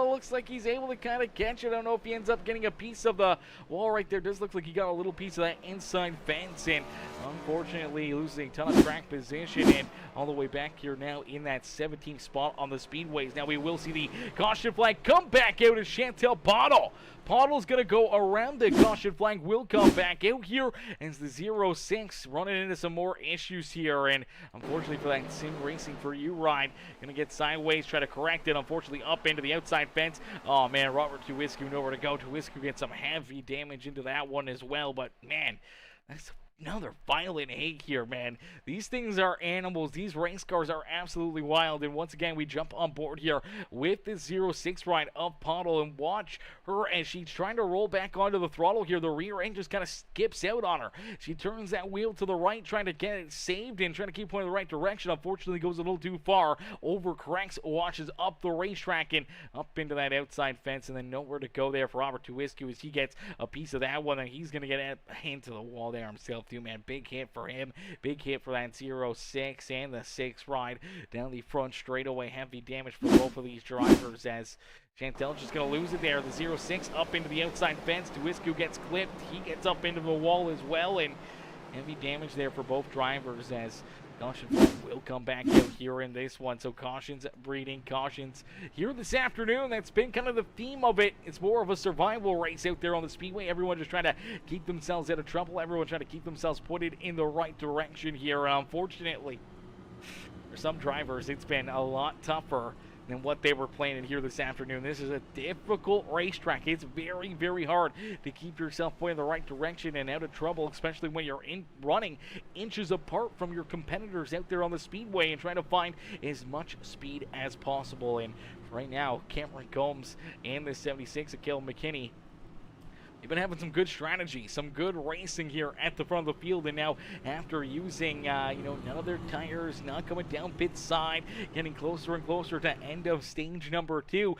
looks like he's able to kind of catch it. I don't know if he ends up getting a piece of the wall right there. Does look like he got a little piece of that inside fence, and unfortunately losing a ton of track position and all the way back here now in that 17th spot on the speedways. Now we will see the caution flag come back out as Chantel Bottle. Bottle's going to go around the caution flag, will come back out here as the 06 running into some more issues here, and unfortunately for that Sim Racing for You ride, going to get sideways, try to correct it, unfortunately up into the outside fence. Oh man, Robert Tuwiscu nowhere to go. Tuwiscu gets some heavy damage into that one as well, but man, that's another violent hate here, man. These things are animals. These race cars are absolutely wild. And once again, we jump on board here with the 06 ride of Pottle and watch her as she's trying to roll back onto the throttle here. The rear end just kind of skips out on her. She turns that wheel to the right, trying to get it saved and trying to keep pointing in the right direction. Unfortunately, goes a little too far, overcorrects, washes up the racetrack and up into that outside fence, and then nowhere to go there for Robert Tuiscu as he gets a piece of that one, and he's going to get into the wall there himself too, man. Big hit for him. Big hit for that 06 and the 6 ride down the front straightaway. Heavy damage for both of these drivers as Chantel's just going to lose it there. The 06 up into the outside fence. Tuiscu gets clipped. He gets up into the wall as well, and heavy damage there for both drivers as caution flag will come back out here in this one. So cautions breeding, cautions here this afternoon. That's been kind of the theme of it. It's more of a survival race out there on the speedway. Everyone just trying to keep themselves out of trouble. Everyone trying to keep themselves pointed in the right direction here. Unfortunately, for some drivers, it's been a lot tougher than what they were planning here this afternoon. This is a difficult racetrack. It's very, very hard to keep yourself pointing in the right direction and out of trouble, especially when you're running inches apart from your competitors out there on the speedway and trying to find as much speed as possible. And right now, Cameron Combs and the 76 Akil McKinney, they've been having some good strategy, some good racing here at the front of the field, and now after using, none of their tires, not coming down pit side, getting closer and closer to end of stage number 2,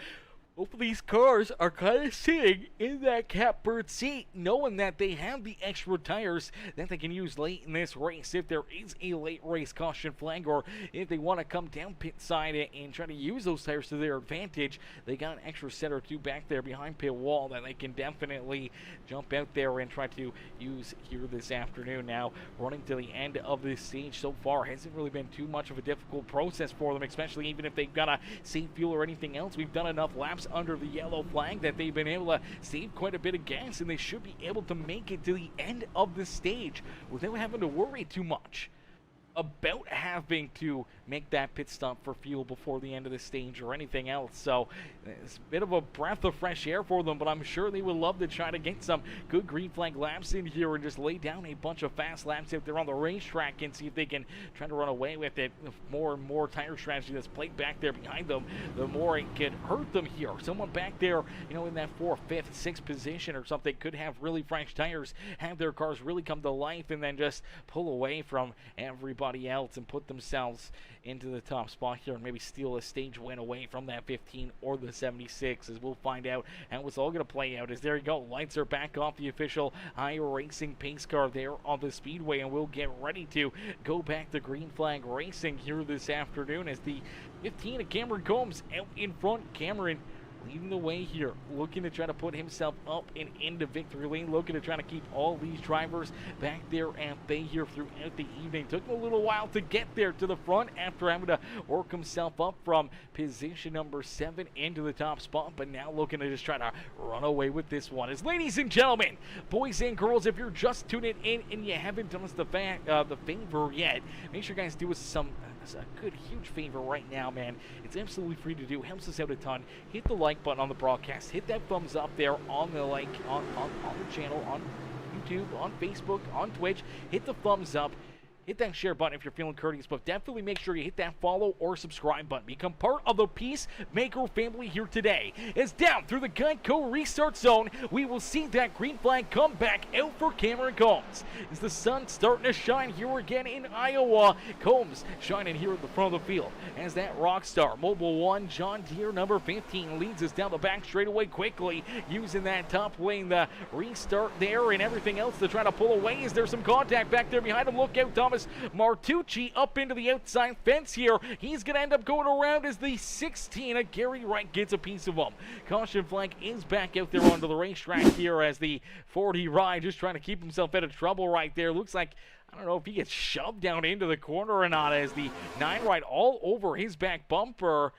both of these cars are kind of sitting in that catbird seat, knowing that they have the extra tires that they can use late in this race if there is a late race caution flag, or if they want to come down pit side and try to use those tires to their advantage. They got an extra set or two back there behind pit wall that they can definitely jump out there and try to use here this afternoon. Now, running to the end of this stage so far hasn't really been too much of a difficult process for them, especially even if they've got to save fuel or anything else. We've done enough laps under the yellow flag that they've been able to save quite a bit of gas, and they should be able to make it to the end of the stage without having to worry too much about having to make that pit stop for fuel before the end of the stage or anything else. So it's a bit of a breath of fresh air for them, but I'm sure they would love to try to get some good green flag laps in here and just lay down a bunch of fast laps out there on the racetrack and see if they can try to run away with it. The more and more tire strategy that's played back there behind them, the more it could hurt them here. Someone back there, in that 4th, 5th, 6th position or something could have really fresh tires, have their cars really come to life, and then just pull away from everybody else and put themselves into the top spot here and maybe steal a stage win away from that 15 or the 76, as we'll find out how it's all going to play out. As there you go, lights are back off the official Iowa Racing pace car there on the speedway, and we'll get ready to go back to green flag racing here this afternoon as the 15 of Cameron Combs out in front. Cameron leading the way here, looking to try to put himself up and into victory lane, looking to try to keep all these drivers back there at bay here throughout the evening. Took him a little while to get there to the front after having to work himself up from position number 7 into the top spot, but now looking to just try to run away with this one. As ladies and gentlemen, boys and girls, if you're just tuning in and you haven't done us the favor yet, make sure you guys do us a good huge favor right now, man. It's absolutely free to do, helps us out a ton. Hit the like button on the broadcast, hit that thumbs up there on the on the channel, on YouTube, on Facebook, on Twitch. Hit the thumbs up. Hit that share button if you're feeling courteous, but definitely make sure you hit that follow or subscribe button. Become part of the Peacemaker family here today. As down through the Geico restart zone, we will see that green flag come back out for Cameron Combs. Is the sun starting to shine here again in Iowa? Combs shining here at the front of the field as that Rockstar Mobile 1 John Deere number 15 leads us down the back straightaway quickly, using that top lane, the restart there and everything else to try to pull away. Is there some contact back there behind him? Look out, Thomas Martucci up into the outside fence here. He's going to end up going around as the 16 of Gary Wright gets a piece of him. Caution flag is back out there onto the racetrack here as the 40 ride just trying to keep himself out of trouble right there. Looks like, I don't know if he gets shoved down into the corner or not, as the 9 ride all over his back bumper,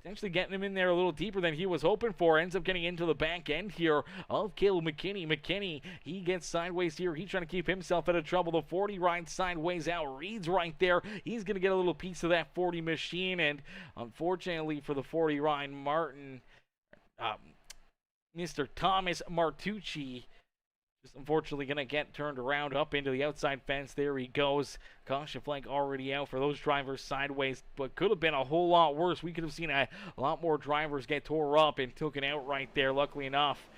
potentially getting him in there a little deeper than he was hoping for. Ends up getting into the back end here of Caleb McKinney. McKinney, he gets sideways here. He's trying to keep himself out of trouble. The 40 rides sideways out. Reed's right there. He's going to get a little piece of that 40 machine, and unfortunately for the 40 ride, Mr. Thomas Martucci Just unfortunately going to get turned around up into the outside fence. There he goes. Caution flag already out for those drivers sideways, but could have been a whole lot worse. We could have seen a lot more drivers get tore up and taken out right there, luckily enough.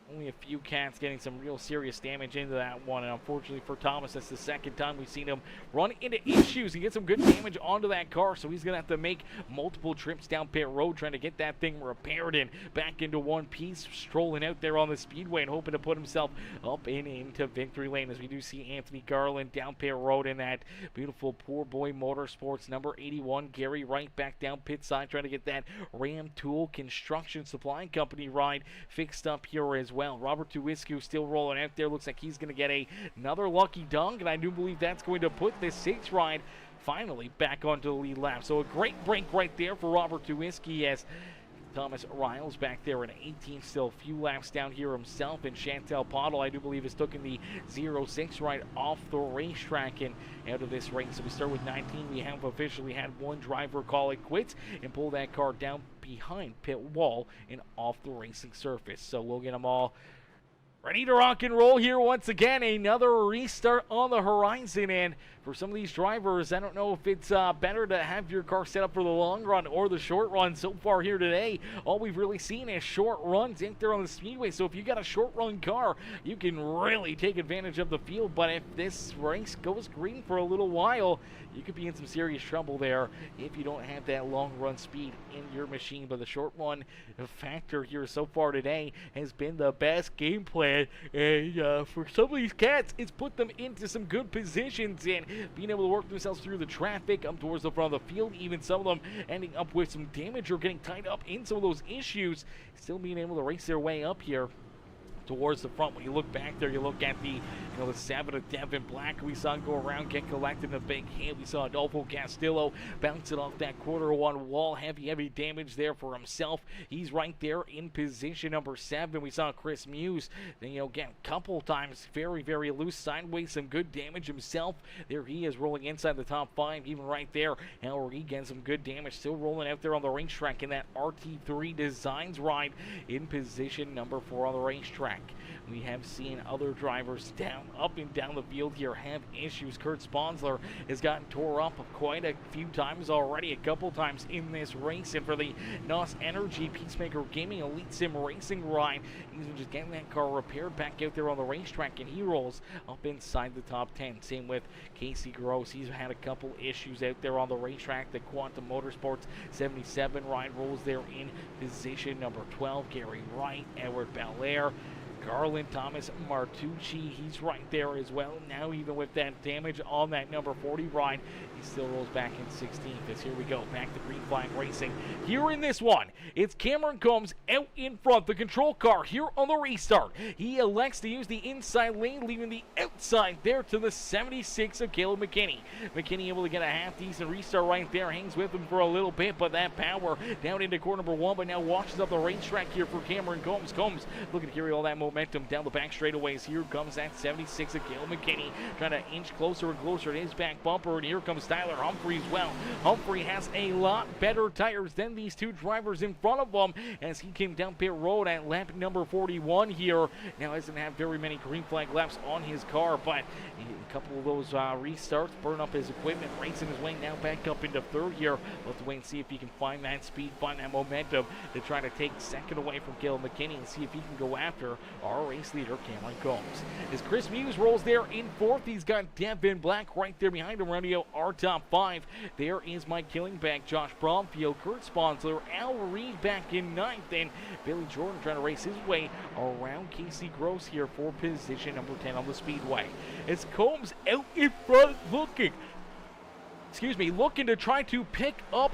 Only a few cats getting some real serious damage into that one, and unfortunately for Thomas, that's the second time we've seen him run into issues and get some good damage onto that car, so he's going to have to make multiple trips down pit road trying to get that thing repaired and back into one piece, strolling out there on the speedway and hoping to put himself up and into victory lane, as we do see Anthony Garland down pit road in that beautiful Poor Boy Motorsports number 81. Gary Wright back down pit side trying to get that Ram Tool Construction Supply Company ride fixed up here as well. Robert Tuwiscu still rolling out there. Looks like he's going to get another lucky dunk, and I do believe that's going to put this 6 ride finally back onto the lead lap. So a great break right there for Robert Tuwiscu as Thomas Riles back there in 18th, still a few laps down here himself, and Chantel Pottle, I do believe, has taken the 0-6 right off the racetrack and out of this race. So we start with 19. We have officially had one driver call it quits and pull that car down behind pit wall and off the racing surface. So we'll get them all ready to rock and roll here once again. Another restart on the horizon, and for some of these drivers, I don't know if it's better to have your car set up for the long run or the short run. So far here today, all we've really seen is short runs out there on the speedway. So if you got a short run car, you can really take advantage of the field. But if this race goes green for a little while, you could be in some serious trouble there if you don't have that long run speed in your machine. But the short run factor here so far today has been the best game plan. And for some of these cats, it's put them into some good positions and being able to work themselves through the traffic up towards the front of the field. Even some of them ending up with some damage or getting tied up in some of those issues, still being able to race their way up here towards the front. When you look back there, you look at the the 7 of Devin Black we saw go around, get collected in a big hit. We saw Adolfo Castillo bounce it off that quarter one wall. Heavy damage there for himself. He's right there in position number 7. We saw Chris Muse, then again a couple times very loose sideways, some good damage himself. There he is rolling inside the top 5, even right there. Henry getting some good damage, still rolling out there on the racetrack in that RT3 Designs ride in position number 4 on the racetrack. We have seen other drivers up and down the field here have issues. Kurt Sponsler has gotten tore up quite a few times already, a couple times in this race. And for the NOS Energy Peacemaker Gaming Elite Sim Racing ride, he's just getting that car repaired back out there on the racetrack, and he rolls up inside the top 10. Same with Casey Gross. He's had a couple issues out there on the racetrack. The Quantum Motorsports 77 ride rolls there in position number 12. Gary Wright, Edward Belair, Garland, Thomas Martucci, he's right there as well. Now even with that damage on that number 40 ride, he still rolls back in 16th. As here we go, back to Green Flag Racing. Here in this one, it's Cameron Combs out in front, the control car here on the restart. He elects to use the inside lane, leaving the outside there to the 76 of Caleb McKinney. McKinney able to get a half-decent restart right there, hangs with him for a little bit, but that power down into corner number 1, but now washes up the racetrack here for Cameron Combs. Combs looking to carry all that momentum down the back straightaways. Here comes that 76 of Caleb McKinney, trying to inch closer and closer to his back bumper, and here comes Tyler Humphrey as well. Humphrey has a lot better tires than these two drivers in front of him as he came down pit road at lap number 41 here. Now doesn't have very many green flag laps on his car, but a couple of those restarts burn up his equipment, racing his way now back up into 3rd here. We'll have to wait and see if he can find that speed, find that momentum to try to take 2nd away from Caleb McKinney and see if he can go after our race leader Cameron Combs. As Chris Muse rolls there in 4th, he's got Devin Black right there behind him, rounding out our top 5. There is Mike Killingback, Josh Bromfield, Kurt Sponsler, Al Reed back in 9th, and Billy Jordan trying to race his way around Casey Gross here for position number 10 on the speedway. As Combs out in front looking to try to pick up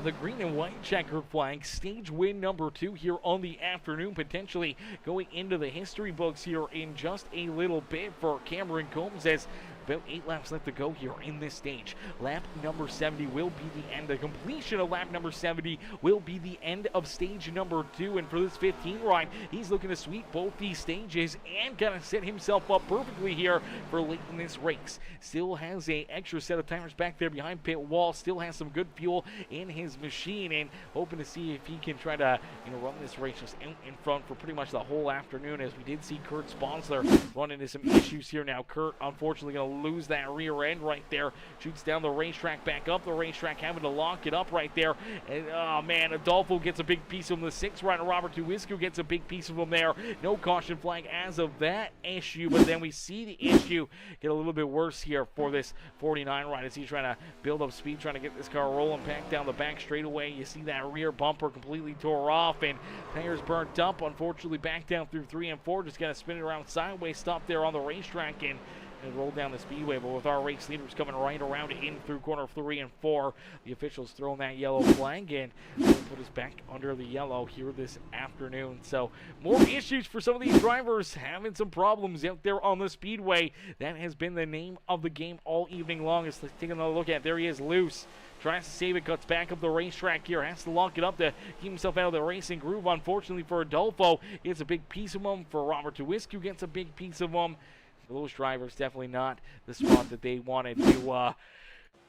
the green and white checkered flag, stage win number 2 here on the afternoon, potentially going into the history books here in just a little bit for Cameron Combs, as About 8 laps left to go here in this stage. Lap number 70 will be the end. The completion of lap number 70 will be the end of stage number 2. And for this 15 ride, he's looking to sweep both these stages and kind of set himself up perfectly here for late in this race. Still has a extra set of tires back there behind pit wall. Still has some good fuel in his machine, and hoping to see if he can try to run this race just in front for pretty much the whole afternoon, as we did see Kurt Sponsler run into some issues here. Now Kurt unfortunately going to lose that rear end right there. Shoots down the racetrack, back up the racetrack, having to lock it up right there. And oh man, Adolfo gets a big piece of him. The 6th rider, Robert Tuwiscu, gets a big piece of him there. No caution flag as of that issue, but then we see the issue get a little bit worse here for this 49 ride as he's trying to build up speed, trying to get this car rolling back down the back straightaway. You see that rear bumper completely tore off and tires burnt up. Unfortunately, back down through 3 and 4, just got to spin it around sideways, stop there on the racetrack and roll down the speedway. But with our race leaders coming right around in through corner 3 and 4, the officials throwing that yellow flag and put us back under the yellow here this afternoon. So more issues for some of these drivers, having some problems out there on the speedway. That has been the name of the game all evening long. Let's take another look at. There he is, loose. Tries to save it, cuts back up the racetrack here. Has to lock it up to keep himself out of the racing groove. Unfortunately for Adolfo, gets a big piece of him. For Robert Tuwiscu, gets a big piece of him. For those drivers, definitely not the spot that they wanted to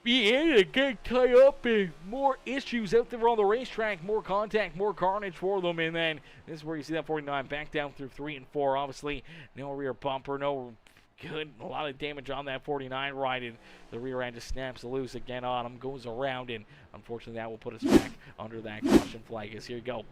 be in and get tied up in. More issues out there on the racetrack. More contact, more carnage for them. And then this is where you see that 49 back down through 3 and 4. Obviously, no rear bumper, no good. A lot of damage on that 49 ride, and the rear end just snaps loose again on him, goes around, and unfortunately that will put us back under that caution flag. As here you go.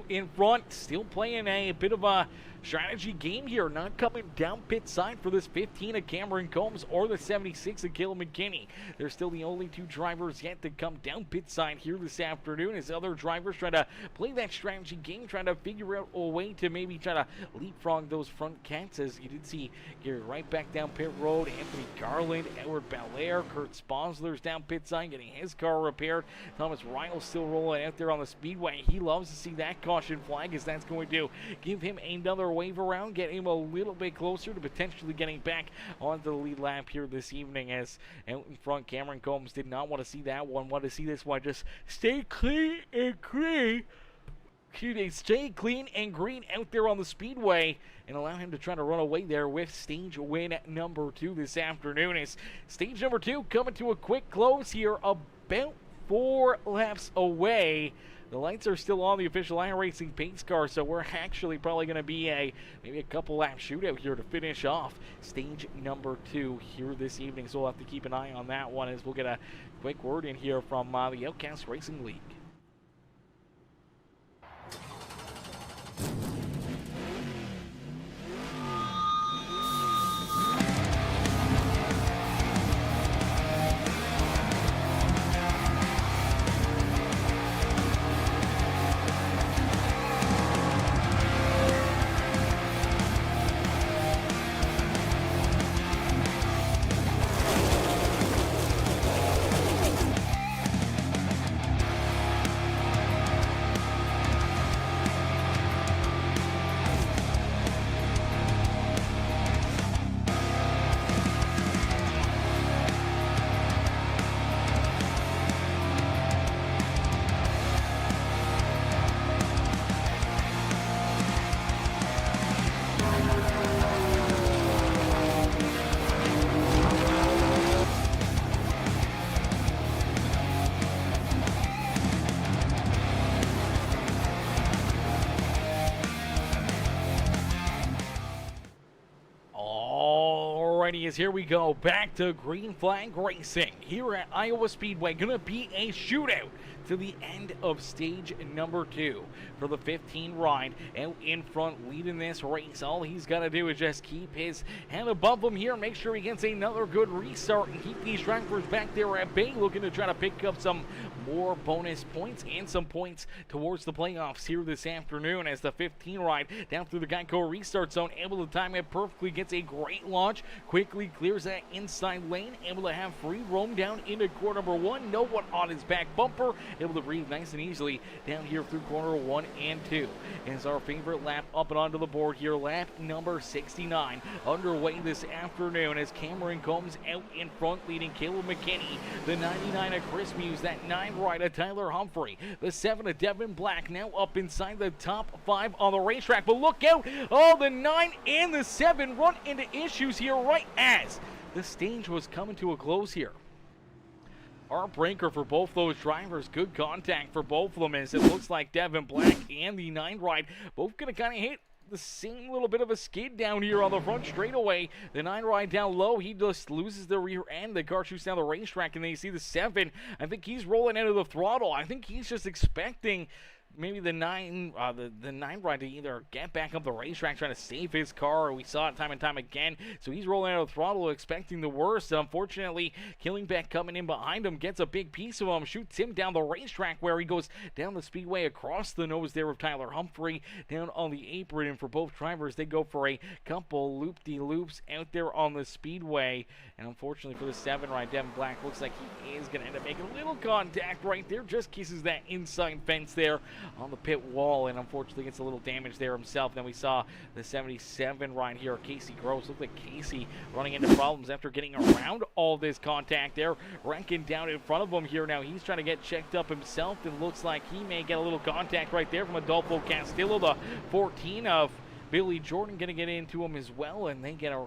In front, still playing a bit of a strategy game here, not coming down pit side for this 15 of Cameron Combs or the 76 of Caleb McKinney. They're still the only 2 drivers yet to come down pit side here this afternoon, as other drivers try to play that strategy game, trying to figure out a way to maybe try to leapfrog those front cats. As you did see Gary right back down pit road, Anthony Garland, Edward Belair, Kurt Sponsler's down pit side getting his car repaired. Thomas Reinl still rolling out there on the speedway. He loves to see that caution flag, as that's going to give him another wave around, get him a little bit closer to potentially getting back onto the lead lap here this evening. As out in front, Cameron Combs did not want to see that one, wanted to see this one just stay clean and green. Stay clean and green out there on the speedway and allow him to try to run away there with stage win number 2 this afternoon. As stage number 2 coming to a quick close here, about 4 laps away. The lights are still on the official iRacing pace car, so we're actually probably going to be maybe a couple lap shootout here to finish off stage number 2 here this evening. So we'll have to keep an eye on that one, as we'll get a quick word in here from the Outcast Racing League. As here we go, back to green flag racing here at Iowa Speedway. Gonna be a shootout to the end of stage number 2 for the 15 ride. Out in front, leading this race. All he's got to do is just keep his head above him here, make sure he gets another good restart, and keep these drivers back there at bay, looking to try to pick up some more bonus points and some points towards the playoffs here this afternoon. As the 15 ride down through the Geico restart zone, able to time it perfectly, gets a great launch, quickly clears that inside lane, able to have free roam down into corner number 1. No one on his back bumper, able to breathe nice and easily down here through corner 1 and 2. As our favorite lap up and onto the board here, lap number 69 underway this afternoon as Cameron Combs out in front leading Caleb McKinney, the 99 of Chris Muse, that 9 right of Tyler Humphrey, the 7 of Devin Black now up inside the top 5 on the racetrack. But look out, oh, the 9 and the 7 run into issues here right as the stage was coming to a close here. Heartbreaker for both those drivers. Good contact for both of them as it looks like Devin Black and the 9 ride both going to kind of hit the same little bit of a skid down here on the front straightaway. The 9 ride down low, he just loses the rear end. The car shoots down the racetrack, and then you see the 7. I think he's rolling out of the throttle. I think he's just expecting maybe the 9 ride to either get back up the racetrack trying to save his car. We saw it time and time again. So he's rolling out of the throttle expecting the worst. Unfortunately, Killingbeck coming in behind him gets a big piece of him, shoots him down the racetrack where he goes down the speedway across the nose there of Tyler Humphrey down on the apron. And for both drivers, they go for a couple loop-de-loops out there on the speedway. And unfortunately for the 7 ride, Devin Black looks like he is going to end up making a little contact right there. Just kisses that inside fence there on the pit wall, and unfortunately gets a little damage there himself. Then we saw the 77 ride here, Casey Gross. Looked like Casey running into problems after getting around all this contact there. Rankin down in front of him here now. He's trying to get checked up himself, and looks like he may get a little contact right there from Adolfo Castillo, the 14 of Billy Jordan, going to get into him as well, and they get a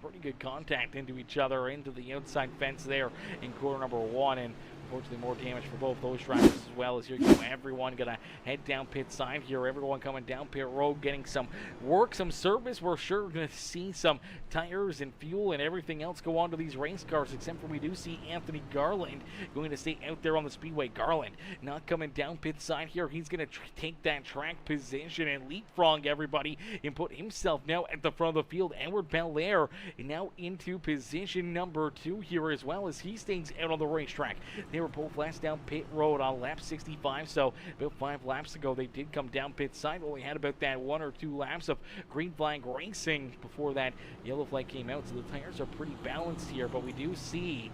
pretty good contact into each other, into the outside fence there in corner number 1, and unfortunately more damage for both those drivers as well. As here you go, everyone gonna head down pit side here. Everyone coming down pit road, getting some work, some service. We're sure gonna see some tires and fuel and everything else go on to these race cars, except for we do see Anthony Garland going to stay out there on the speedway. Garland not coming down pit side here. He's gonna take that track position and leapfrog everybody and put himself now at the front of the field. Edward Belair now into position number 2 here as well, as he stays out on the racetrack. They were both last down pit road on lap 65, so about 5 laps ago they did come down pit side. Only had about that 1 or 2 laps of green flag racing before that yellow flag came out, so the tires are pretty balanced here. But we do see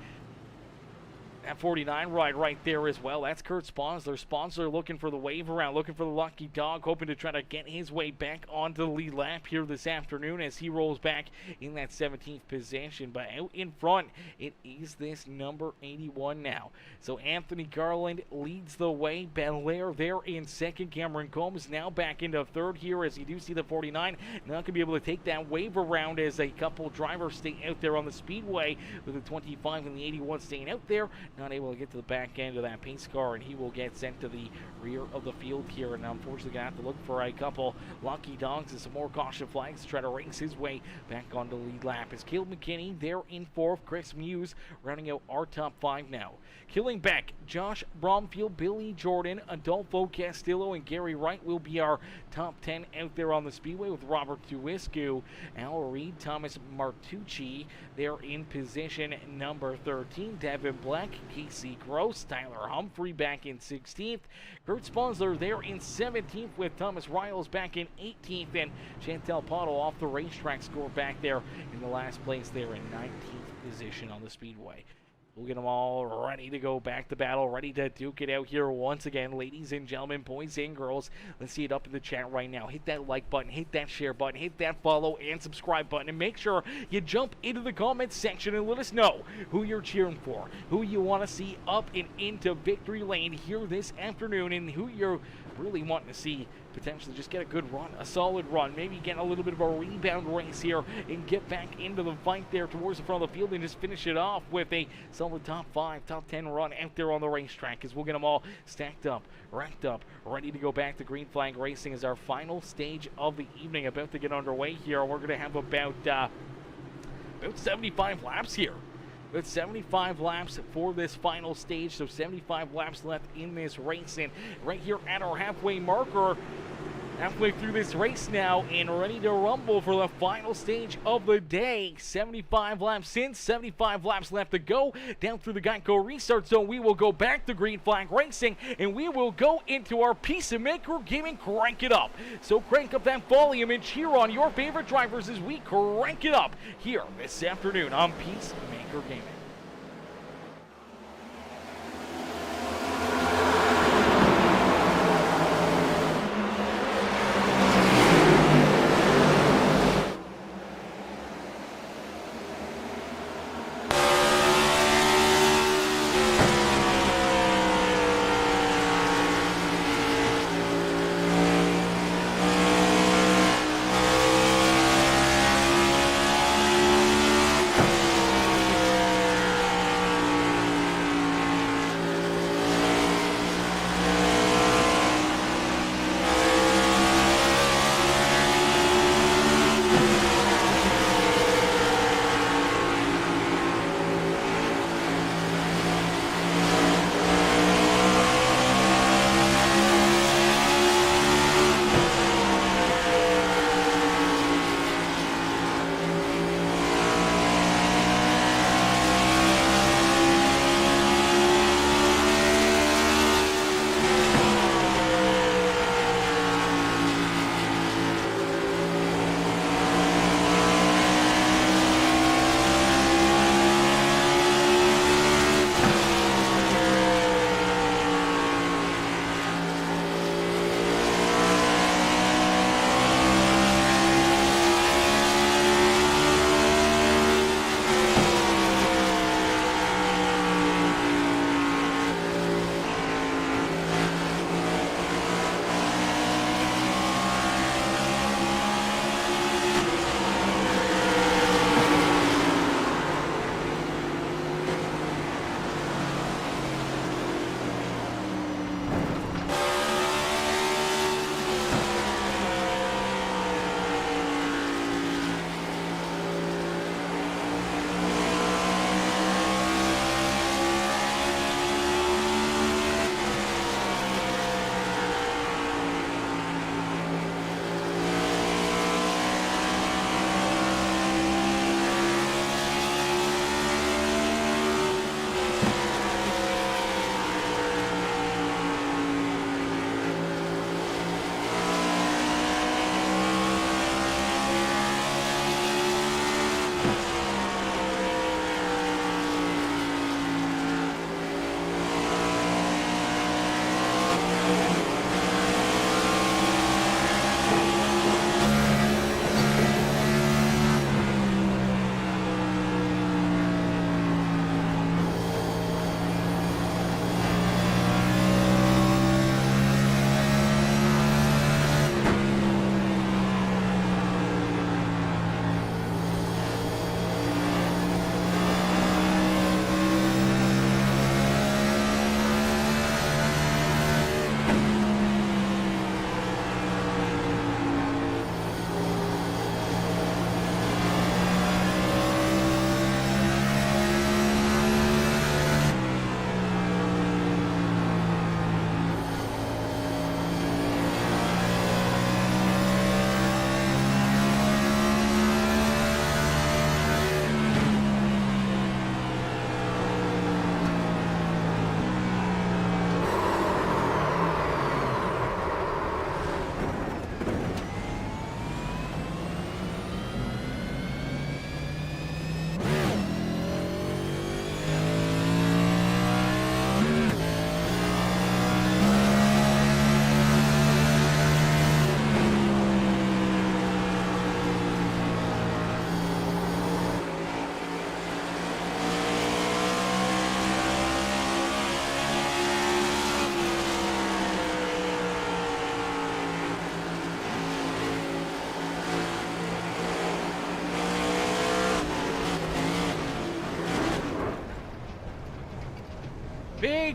that 49 ride right there as well. That's Kurt Sponsler. Sponsler looking for the wave around, looking for the lucky dog, hoping to try to get his way back onto the lead lap here this afternoon as he rolls back in that 17th position. But out in front, it is this number 81 now. So Anthony Garland leads the way. Belair there in second. Cameron Combs now back into third here, as you do see the 49 not going to be able to take that wave around as a couple drivers stay out there on the speedway, with the 25 and the 81 staying out there. Not able to get to the back end of that pace car, and he will get sent to the rear of the field here, and unfortunately gonna have to look for a couple lucky dogs and some more caution flags to try to race his way back on the lead lap. As Caleb McKinney there in 4th, Chris Muse rounding out our top 5 now. Killingbeck, Josh Bromfield, Billy Jordan, Adolfo Castillo, and Gary Wright will be our top 10 out there on the speedway, with Robert Tuiscu, Al Reed, Thomas Martucci there in position number 13. Devin Black, Casey Gross, Tyler Humphrey back in 16th. Kurt Sponsler there in 17th, with Thomas Riles back in 18th, and Chantel Potto off the racetrack score back there in the last place there in 19th position on the speedway. We'll get them all ready to go back to battle, ready to duke it out here once again. Ladies and gentlemen, boys and girls, let's see it up in the chat right now. Hit that like button, hit that share button, hit that follow and subscribe button, and make sure you jump into the comments section and let us know who you're cheering for, who you want to see up and into victory lane here this afternoon, and who you're really wanting to see potentially just get a good run, a solid run, maybe get a little bit of a rebound race here and get back into the fight there towards the front of the field and just finish it off with a solid top 5, top 10 run out there on the racetrack, as we'll get them all stacked up, racked up, ready to go back to green flag racing as our final stage of the evening about to get underway here. We're going to have about 75 laps here. With 75 laps for this final stage, so 75 laps left in this race, and right here at our halfway marker, halfway through this race now, and ready to rumble for the final stage of the day. 75 laps in, 75 laps left to go. Down through the Geico restart zone, we will go back to green flag racing, and we will go into our Peacemaker Gaming Crank It Up. So crank up that volume and cheer on your favorite drivers as we crank it up here this afternoon on Peacemaker Gaming.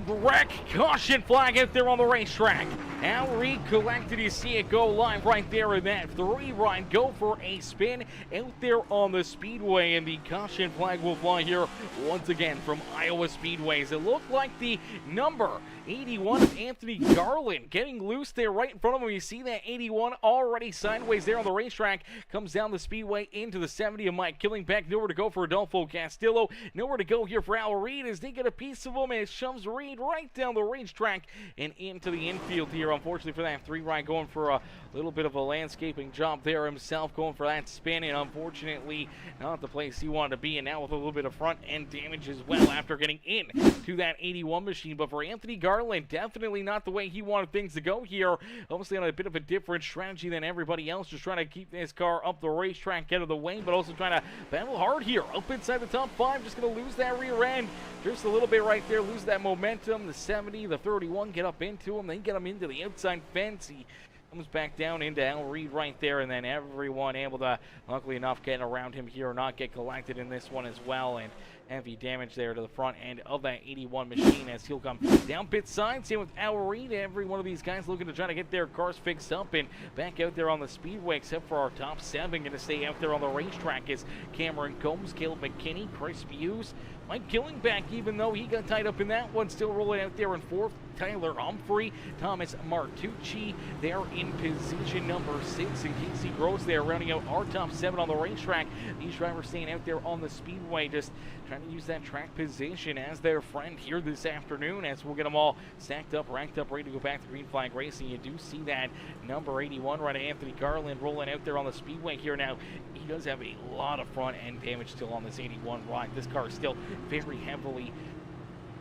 big wreck. Caution flag out there on the racetrack. Al Reed collected. You see it go live right there in that 3 right. Go for a spin out there on the speedway, and the caution flag will fly here once again from Iowa Speedways. It looked like the number 81 of Anthony Garland getting loose there right in front of him. You see that 81 already sideways there on the racetrack. Comes down the speedway into the 70 of Mike Killingbeck. Nowhere to go for Adolfo Castillo. Nowhere to go here for Al Reed as they get a piece of him, and it shoves Reed right down the racetrack and into the infield here. Unfortunately for that 3 right, going for a little bit of a landscaping job there himself, going for that spin, and unfortunately not the place he wanted to be, and now with a little bit of front end damage as well after getting in to that 81 machine. But for Anthony Garland, definitely not the way he wanted things to go here. Obviously on a bit of a different strategy than everybody else, just trying to keep this car up the racetrack, out of the way, but also trying to battle hard here up inside the top 5. Just going to lose that rear end just a little bit right there, lose that momentum. The 70, the 31 get up into him, then get him into the outside fence. He comes back down into Al Reed right there, and then everyone able to, luckily enough, get around him here, not get collected in this one as well, and heavy damage there to the front end of that 81 machine as he'll come down pit side. Same with Al Reed. Every one of these guys looking to try to get their cars fixed up and back out there on the speedway, except for our top 7 going to stay out there on the racetrack is Cameron Combs, Caleb McKinney, Chris Hughes, Mike Killingbeck, even though he got tied up in that one, still rolling out there in 4th. Tyler Humphrey, Thomas Martucci there in position number 6, and Casey Gross there rounding out our top 7 on the racetrack. These drivers staying out there on the speedway, just trying to use that track position as their friend here this afternoon, as we'll get them all stacked up, ranked up, ready to go back to green flag racing. You do see that number 81 right, Anthony Garland, rolling out there on the speedway here now. He does have a lot of front end damage still on this 81 ride. This car is still very heavily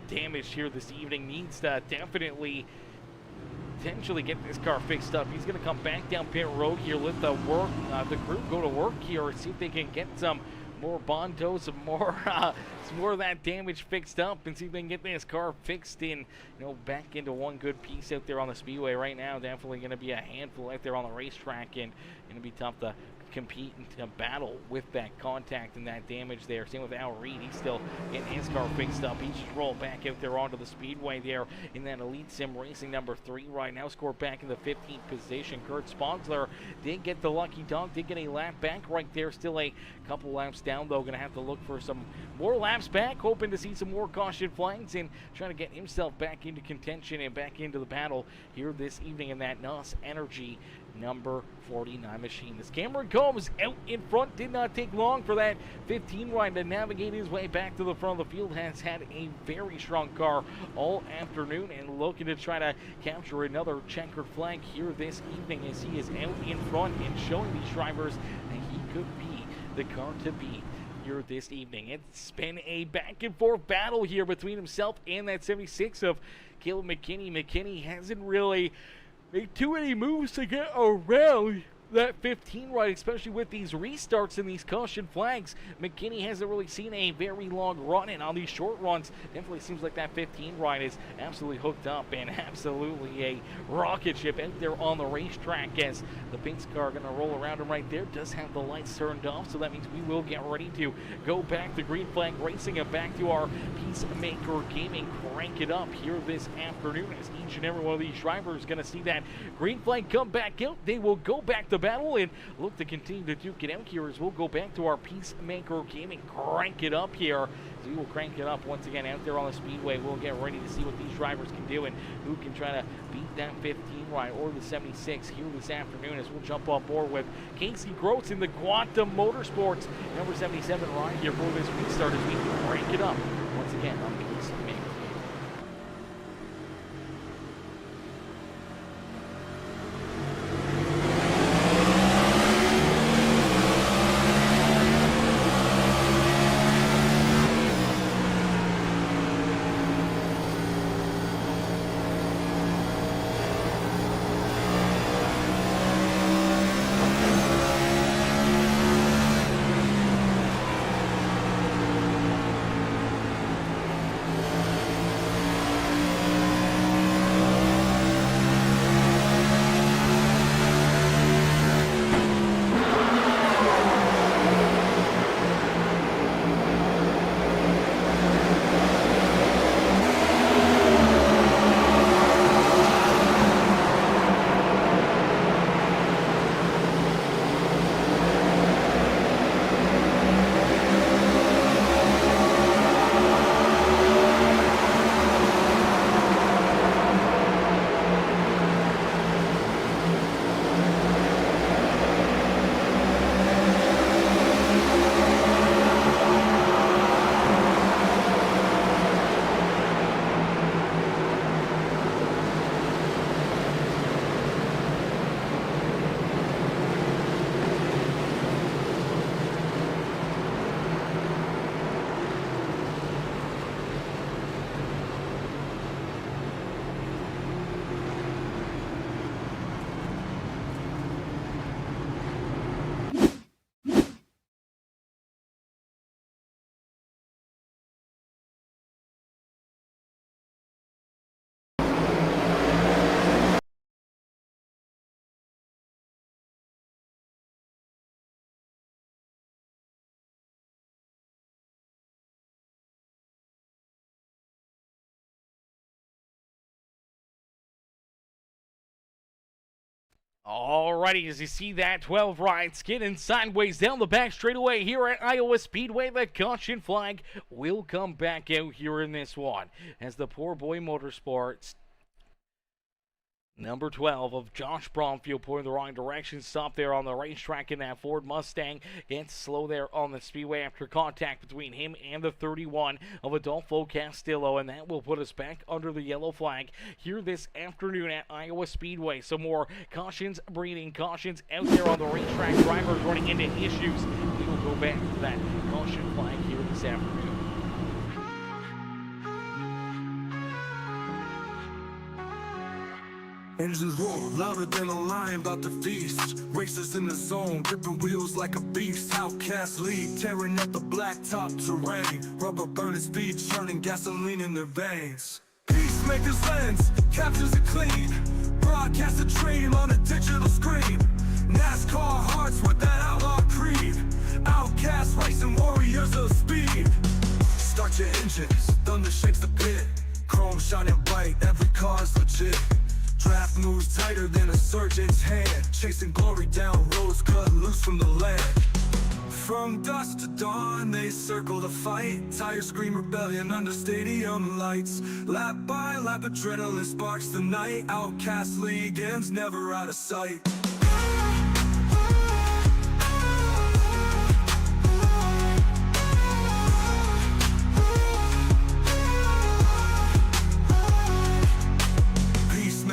damaged here this evening. Needs to definitely potentially get this car fixed up. He's going to come back down pit road here, let the crew go to work here and see if they can get some more Bondo, some more of that damage fixed up, and see if they can get this car fixed in, back into one good piece out there on the speedway. Right now, definitely going to be a handful out there on the racetrack, and going to be tough to compete and to battle with that contact and that damage there. Same with Al Reed. He's still getting his car fixed up. He's just rolled back out there onto the speedway there in that Elite Sim Racing number 3 right now. Scored back in the 15th position. Kurt Sponsler did get the lucky dog, did get a lap back right there. Still a couple laps down though. Going to have to look for some more laps back, hoping to see some more caution flags and trying to get himself back into contention and back into the battle here this evening in that NAS Energy number 49 machine. This Cameron Combs out in front. Did not take long for that 15 ride to navigate his way back to the front of the field. Has had a very strong car all afternoon and looking to try to capture another checkered flag here this evening as he is out in front and showing these drivers that he could be the car to beat here this evening. It's been a back and forth battle here between himself and that 76 of Caleb McKinney. McKinney hasn't really made too many moves to get around that 15 ride, especially with these restarts and these caution flags. McKinney hasn't really seen a very long run, and on these short runs, definitely seems like that 15 ride is absolutely hooked up and absolutely a rocket ship out there on the racetrack as the Pink's car going to roll around him right there. Does have the lights turned off, so that means we will get ready to go back to green flag racing and back to our Peacemaker Gaming. Crank it up here this afternoon as each and every one of these drivers is going to see that green flag come back out. They will go back to battle and look to continue to duke it out here as we'll go back to our Peacemaker Gaming. Crank it up here. So we will crank it up once again out there on the speedway. We'll get ready to see what these drivers can do and who can try to beat that 15 ride or the 76 here this afternoon as we'll jump on board with Casey Gross in the Quantum Motorsports number 77 ride here for this restart as we crank it up once again on Peacemaker. Alrighty, as you see that 12 ride skidding sideways down the back straightaway here at Iowa Speedway, the caution flag will come back out here in this one as the Poor Boy Motorsports number 12 of Josh Bromfield pointing the wrong direction. Stop there on the racetrack in that Ford Mustang. Gets slow there on the speedway after contact between him and the 31 of Adolfo Castillo. And that will put us back under the yellow flag here this afternoon at Iowa Speedway. Some more cautions, breeding cautions out there on the racetrack. Drivers running into issues. We will go back to that caution flag here this afternoon. Engines roar louder than a lion about to feast. Racers in the zone, gripping wheels like a beast. Outcast League, tearing up the blacktop terrain. Rubber burning speed, churning gasoline in their veins. Peacemaker's lens captures it clean. Broadcast a dream on a digital screen. NASCAR hearts with that outlaw creed. Outcast racing warriors of speed. Start your engines, thunder shakes the pit. Chrome shining bright, every car's legit. Draft moves tighter than a surgeon's hand. Chasing glory down roads cut loose from the land. From dusk to dawn, they circle the fight. Tires scream rebellion under stadium lights. Lap by lap, adrenaline sparks the night. Outcast League ends, never out of sight.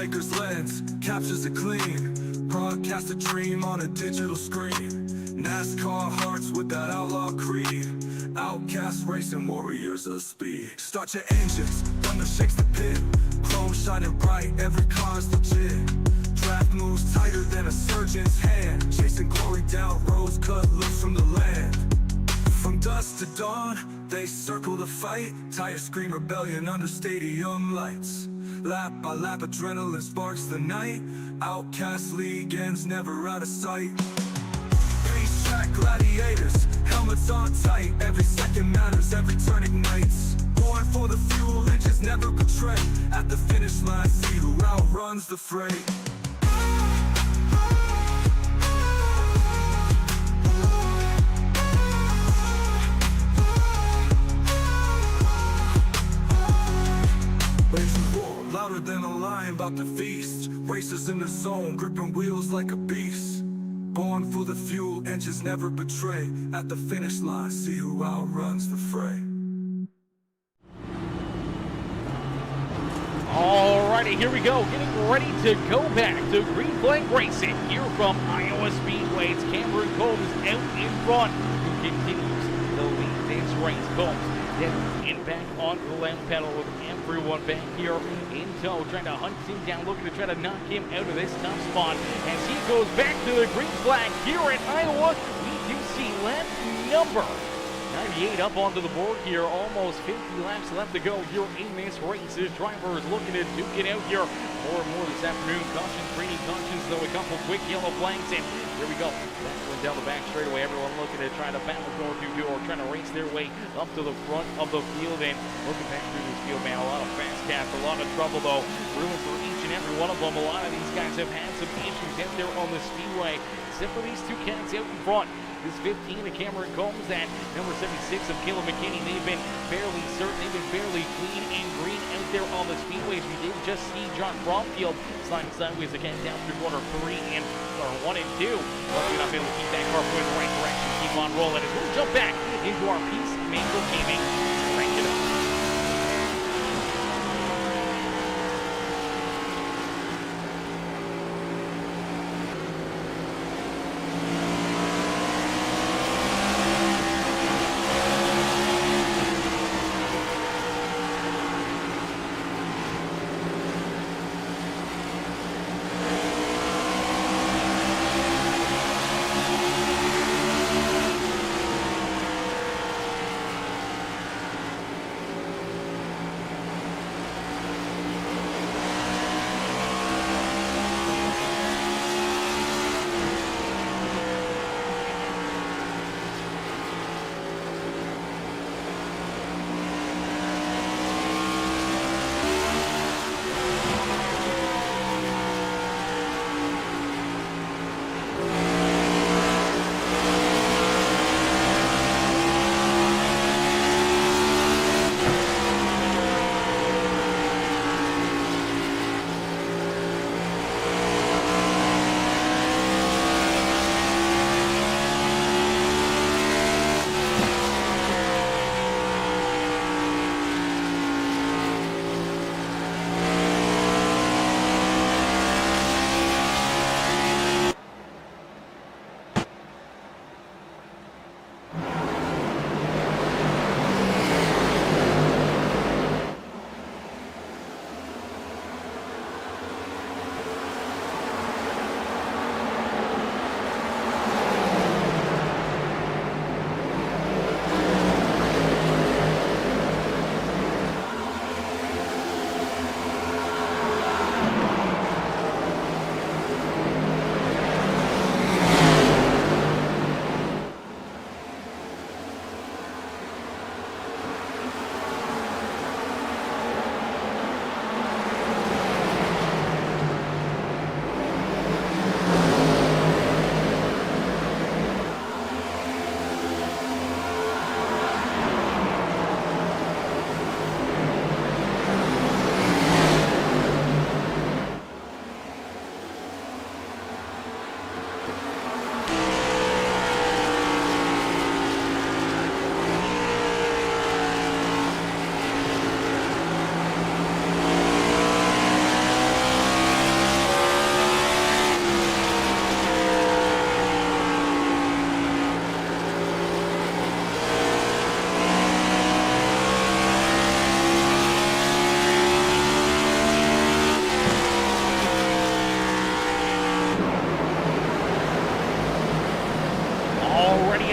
Maker's lens captures it clean. Broadcast a dream on a digital screen. NASCAR hearts with that outlaw creed. Outcast racing warriors of speed. Start your engines, thunder shakes the pit. Chrome shining bright, every car's legit. Draft moves tighter than a surgeon's hand. Chasing glory down roads cut loose from the land. From dusk to dawn, they circle the fight. Tires scream rebellion under stadium lights. Lap by lap, adrenaline sparks the night. Outcast League ends, never out of sight. Racetrack gladiators, helmets on tight. Every second matters, every turn ignites. Born for the fuel, engines never betray. At the finish line, see who outruns the fray. Louder than a lion about to feast. Racers in the zone, gripping wheels like a beast. Born for the fuel, engines never betray. At the finish line, see who outruns the fray. Alrighty, here we go. Getting ready to go back to green flag racing here from Iowa Speedway. It's Cameron Combs out in front, who continues to lead this race. Combs in back on the left pedal with everyone back here in tow, trying to hunt him down, looking to try to knock him out of this tough spot. As he goes back to the green flag here in Iowa, we do see lap number 98 up onto the board here. Almost 50 laps left to go here in this race. This driver is looking to duke it out here more and more this afternoon. Cautions, breeding cautions, though a couple quick yellow flags, and here we go. Back one down the back straightaway. Everyone looking to try to battle door, trying to race their way up to the front of the field. And looking back through this field, man, a lot of fast cats, a lot of trouble though. Room for each and every one of them. A lot of these guys have had some issues out there on the speedway, except for these two cats out in front. This 15 of Cameron Combs, that number 76 of Caleb McKinney. They've been fairly certain, they've been fairly clean and green out there on the speedways. We did just see John Bromfield sliding sideways again down through quarter 1 and 2. Luckily not able to keep that car moving in the right direction, keep on rolling. And we'll jump back into our Peacemaker Gaming. Crank it up.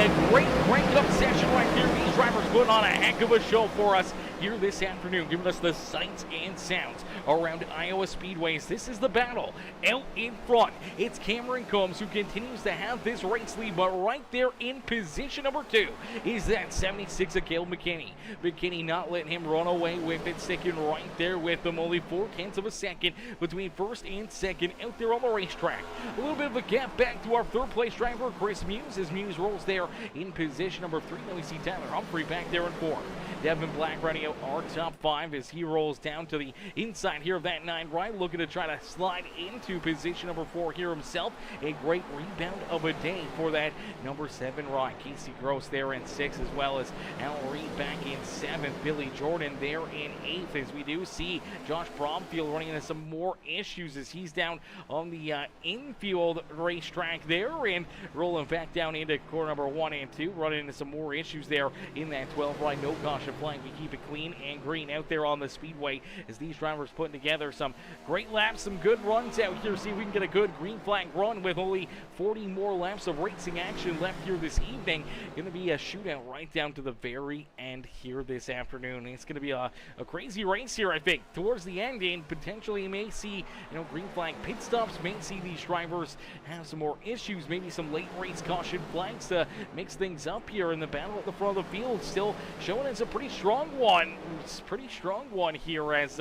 a great crank-up session right here. These drivers putting on a heck of a show for us here this afternoon, giving us the sights and sounds around Iowa Speedways. This is the battle out in front. It's Cameron Combs who continues to have this race lead, but right there in position number 2 is that 76 of Caleb McKinney. McKinney not letting him run away with it, sticking right there with them. Only 4/10 of a second between first and second out there on the racetrack. A little bit of a gap back to our third place driver, Chris Muse, as Muse rolls there in position number 3. Then we see Tyler Humphrey back there in 4. Devin Black running out our top 5 as he rolls down to the inside here of that 9 right, looking to try to slide into position number 4 here himself. A great rebound of a day for that number 7 ride. Casey Gross there in 6, as well as Al Reed back in 7th. Billy Jordan there in 8th, as we do see Josh Bromfield running into some more issues as he's down on the infield racetrack there and rolling back down into corner number 1 and 2, running into some more issues there in that 12 right. No caution flag. We keep it clean and green out there on the speedway as these drivers putting together some great laps, some good runs out here. See if we can get a good green flag run with only 40 more laps of racing action left here this evening. Going to be a shootout right down to the very end here this afternoon. It's going to be a crazy race here, I think, towards the end, and potentially you may see, green flag pit stops, may see these drivers have some more issues, maybe some late race caution flags to mix things up here in the battle at the front of the field. Still showing as a pretty strong one. It's a pretty strong one here as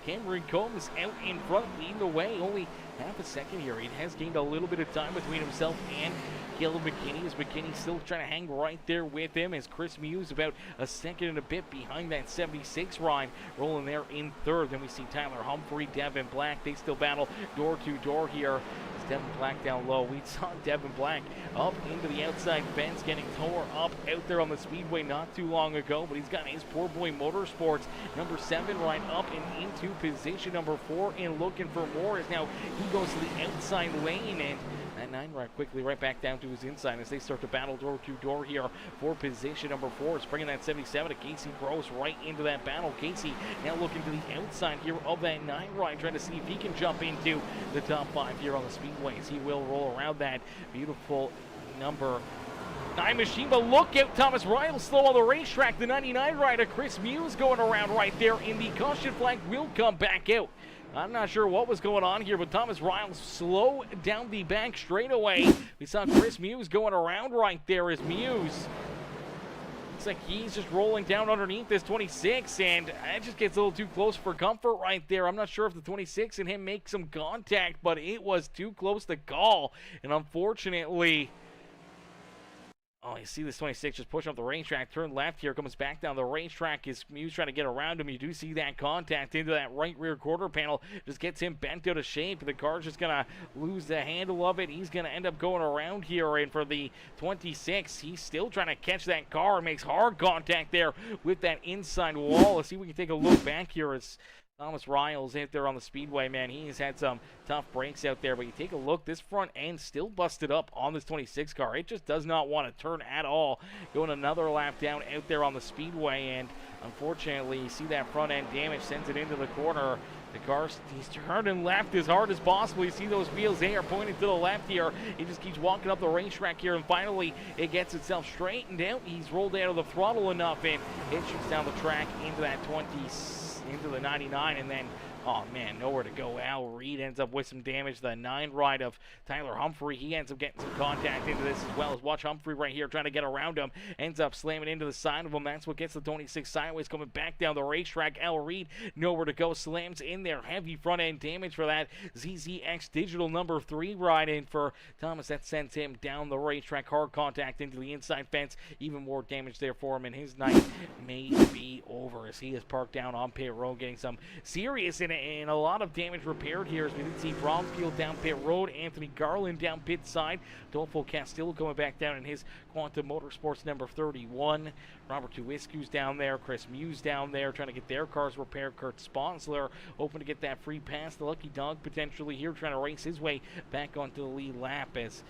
Cameron Combs out in front leading the way. Only half a second here. He has gained a little bit of time between himself and Caleb McKinney, as McKinney still trying to hang right there with him, as Chris Muse about a second and a bit behind that 76 ride, rolling there in 3rd. Then we see Tyler Humphrey, Devin Black. They still battle door to door here. Devin Black down low. We saw Devin Black up into the outside fence, getting tore up out there on the speedway not too long ago, but he's got his poor boy Motorsports number 7 right up and into position number 4 and looking for more, as now he goes to the outside lane, and that 9 right quickly right back down to his inside as they start to battle door to door here for position number 4. It's bringing that 77 to Casey Gross right into that battle. Casey now looking to the outside here of that 9 right, trying to see if he can jump into the top 5 here on the speedways. He will roll around that beautiful number 9 machine, but look out, Thomas Riles slow on the racetrack. The 99 rider Chris Muse going around right there, and the caution flag will come back out. I'm not sure what was going on here, but Thomas Riles slow down the back straightaway. We saw Chris Muse going around right there as Muse. Looks like he's just rolling down underneath this 26, and it just gets a little too close for comfort right there. I'm not sure if the 26 and him make some contact, but it was too close to call, and unfortunately... Oh, you see this 26 just pushing up the racetrack, turn left here, comes back down the racetrack. Is Muse trying to get around him? You do see that contact into that right rear quarter panel. Just gets him bent out of shape. The car's just going to lose the handle of it. He's going to end up going around here. And for the 26, he's still trying to catch that car. Makes hard contact there with that inside wall. Let's see if we can take a look back here. It's Thomas Riles out there on the speedway, man. He's had some tough breaks out there, but you take a look, this front end still busted up on this 26 car. It just does not want to turn at all. Going another lap down out there on the speedway, and unfortunately, you see that front end damage, sends it into the corner. The car, he's turning left as hard as possible. You see those wheels there pointing to the left here. He just keeps walking up the racetrack here, and finally it gets itself straightened out. He's rolled out of the throttle enough, and it shoots down the track into that 20, into the 99, and then, oh man, nowhere to go. Al Reed ends up with some damage. The 9 ride of Tyler Humphrey, he ends up getting some contact into this as well. As watch Humphrey right here trying to get around him, ends up slamming into the side of him. That's what gets the 26 sideways, coming back down the racetrack. Al Reed, nowhere to go, slams in there. Heavy front end damage for that ZZX Digital number 3 ride in for Thomas. That sends him down the racetrack. Hard contact into the inside fence. Even more damage there for him, and his night may be over as he is parked down on pit road, getting some serious and a lot of damage repaired here, as we did see Bromfield down pit road, Anthony Garland down pit side, Adolfo Castillo coming back down in his Quantum Motorsports number 31, Robert Tuisku's down there, Chris Muse down there trying to get their cars repaired, Kurt Sponsler hoping to get that free pass, the Lucky Dog potentially here trying to race his way back onto the lead lap as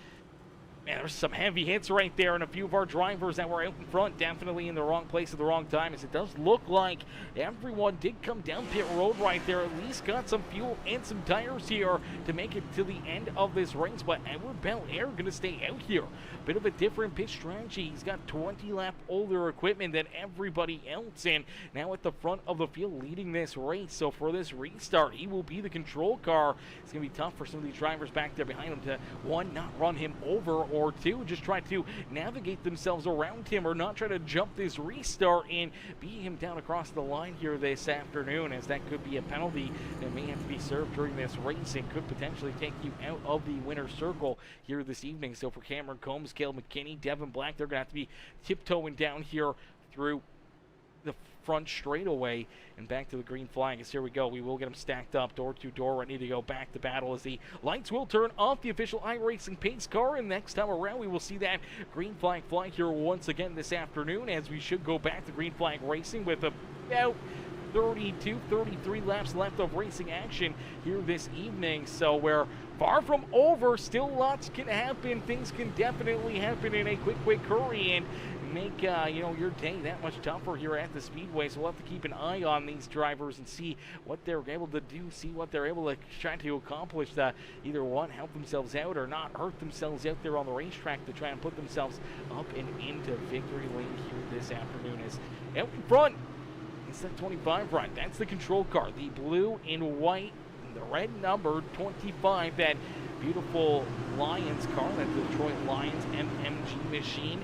Man, there's some heavy hits right there, and a few of our drivers that were out in front definitely in the wrong place at the wrong time, as it does look like everyone did come down pit road right there, at least got some fuel and some tires here to make it to the end of this race. But Edward Belair going to stay out here. Bit of a different pit strategy. He's got 20 lap older equipment than everybody else, and now at the front of the field leading this race. So for this restart, he will be the control car. It's going to be tough for some of these drivers back there behind him to, one, not run him over, or two, just try to navigate themselves around him, or not try to jump this restart and beat him down across the line here this afternoon, as that could be a penalty that may have to be served during this race and could potentially take you out of the winner's circle here this evening. So for Cameron Combs, Caleb McKinney, Devin Black, they're going to have to be tiptoeing down here through the front straightaway and back to the green flag. As here we go, we will get them stacked up door to door, ready to go back to battle, as the lights will turn off the official iRacing pace car, and next time around we will see that green flag fly here once again this afternoon, as we should go back to green flag racing with about 32, 33 laps left of racing action here this evening. So we're far from over. Still lots can happen. Things can definitely happen in a quick hurry and make your day that much tougher here at the Speedway. So we'll have to keep an eye on these drivers and see what they're able to do, see what they're able to try to accomplish to either one, help themselves out, or not hurt themselves out there on the racetrack to try and put themselves up and into victory lane here this afternoon. As out in front, it's that 25 run. That's the control car, the blue and white, and the red number 25, that beautiful Lions car, that Detroit Lions MMG machine.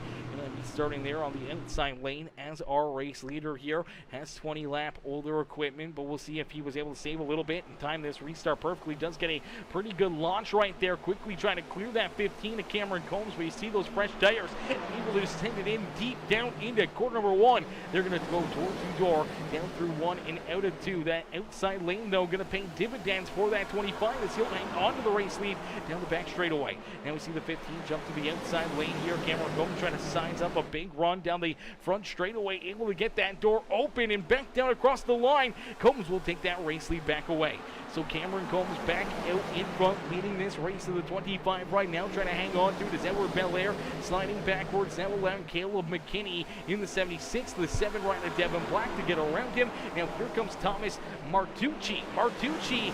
Starting there on the inside lane as our race leader here. Has 20 lap older equipment, but we'll see if he was able to save a little bit and time this restart perfectly. Does get a pretty good launch right there, quickly trying to clear that 15 to Cameron Combs, but you see those fresh tires, able to just send it in deep down into corner number one. They're going to go door to door, down through one and out of two. That outside lane, though, going to pay dividends for that 25 as he'll hang on to the race lead down the back straightaway. Now we see the 15 jump to the outside lane here. Cameron Combs trying to size up a big run down the front straightaway, able to get that door open and back down across the line. Combs will take that race lead back away. So Cameron Combs back out in front, leading this race to the 25 right now, trying to hang on to it as Edward Belair sliding backwards. That will allow Caleb McKinney in the 76, the 7 right to Devin Black to get around him. Now here comes Thomas Martucci. Martucci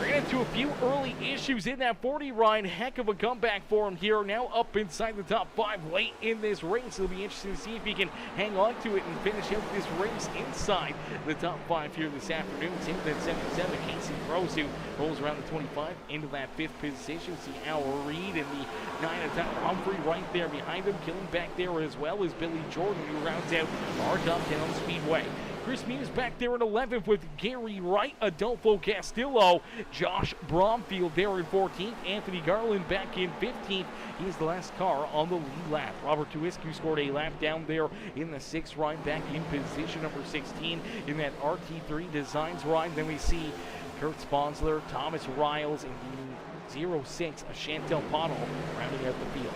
ran into a few early issues in that 40 ride. Heck of a comeback for him here. Now up inside the top 5 late in this race. It'll be interesting to see if he can hang on to it and finish out this race inside the top 5 here this afternoon. Same with that 77, Casey Rose, who rolls around the 25 into that 5th position. See Al Reed and the 9 of Tyler Humphrey right there behind him. Killing back there as well as Billy Jordan, who rounds out our top 10 on Speedway. Chris Mews back there in 11th with Gary Wright, Adolfo Castillo, Josh Bromfield there in 14th, Anthony Garland back in 15th. He's the last car on the lead lap. Robert Tuiscu scored a lap down there in the 6th ride, back in position number 16 in that RT3 Designs ride. Then we see Kurt Sponsler, Thomas Riles, and 06 Chantel Pottle rounding out the field.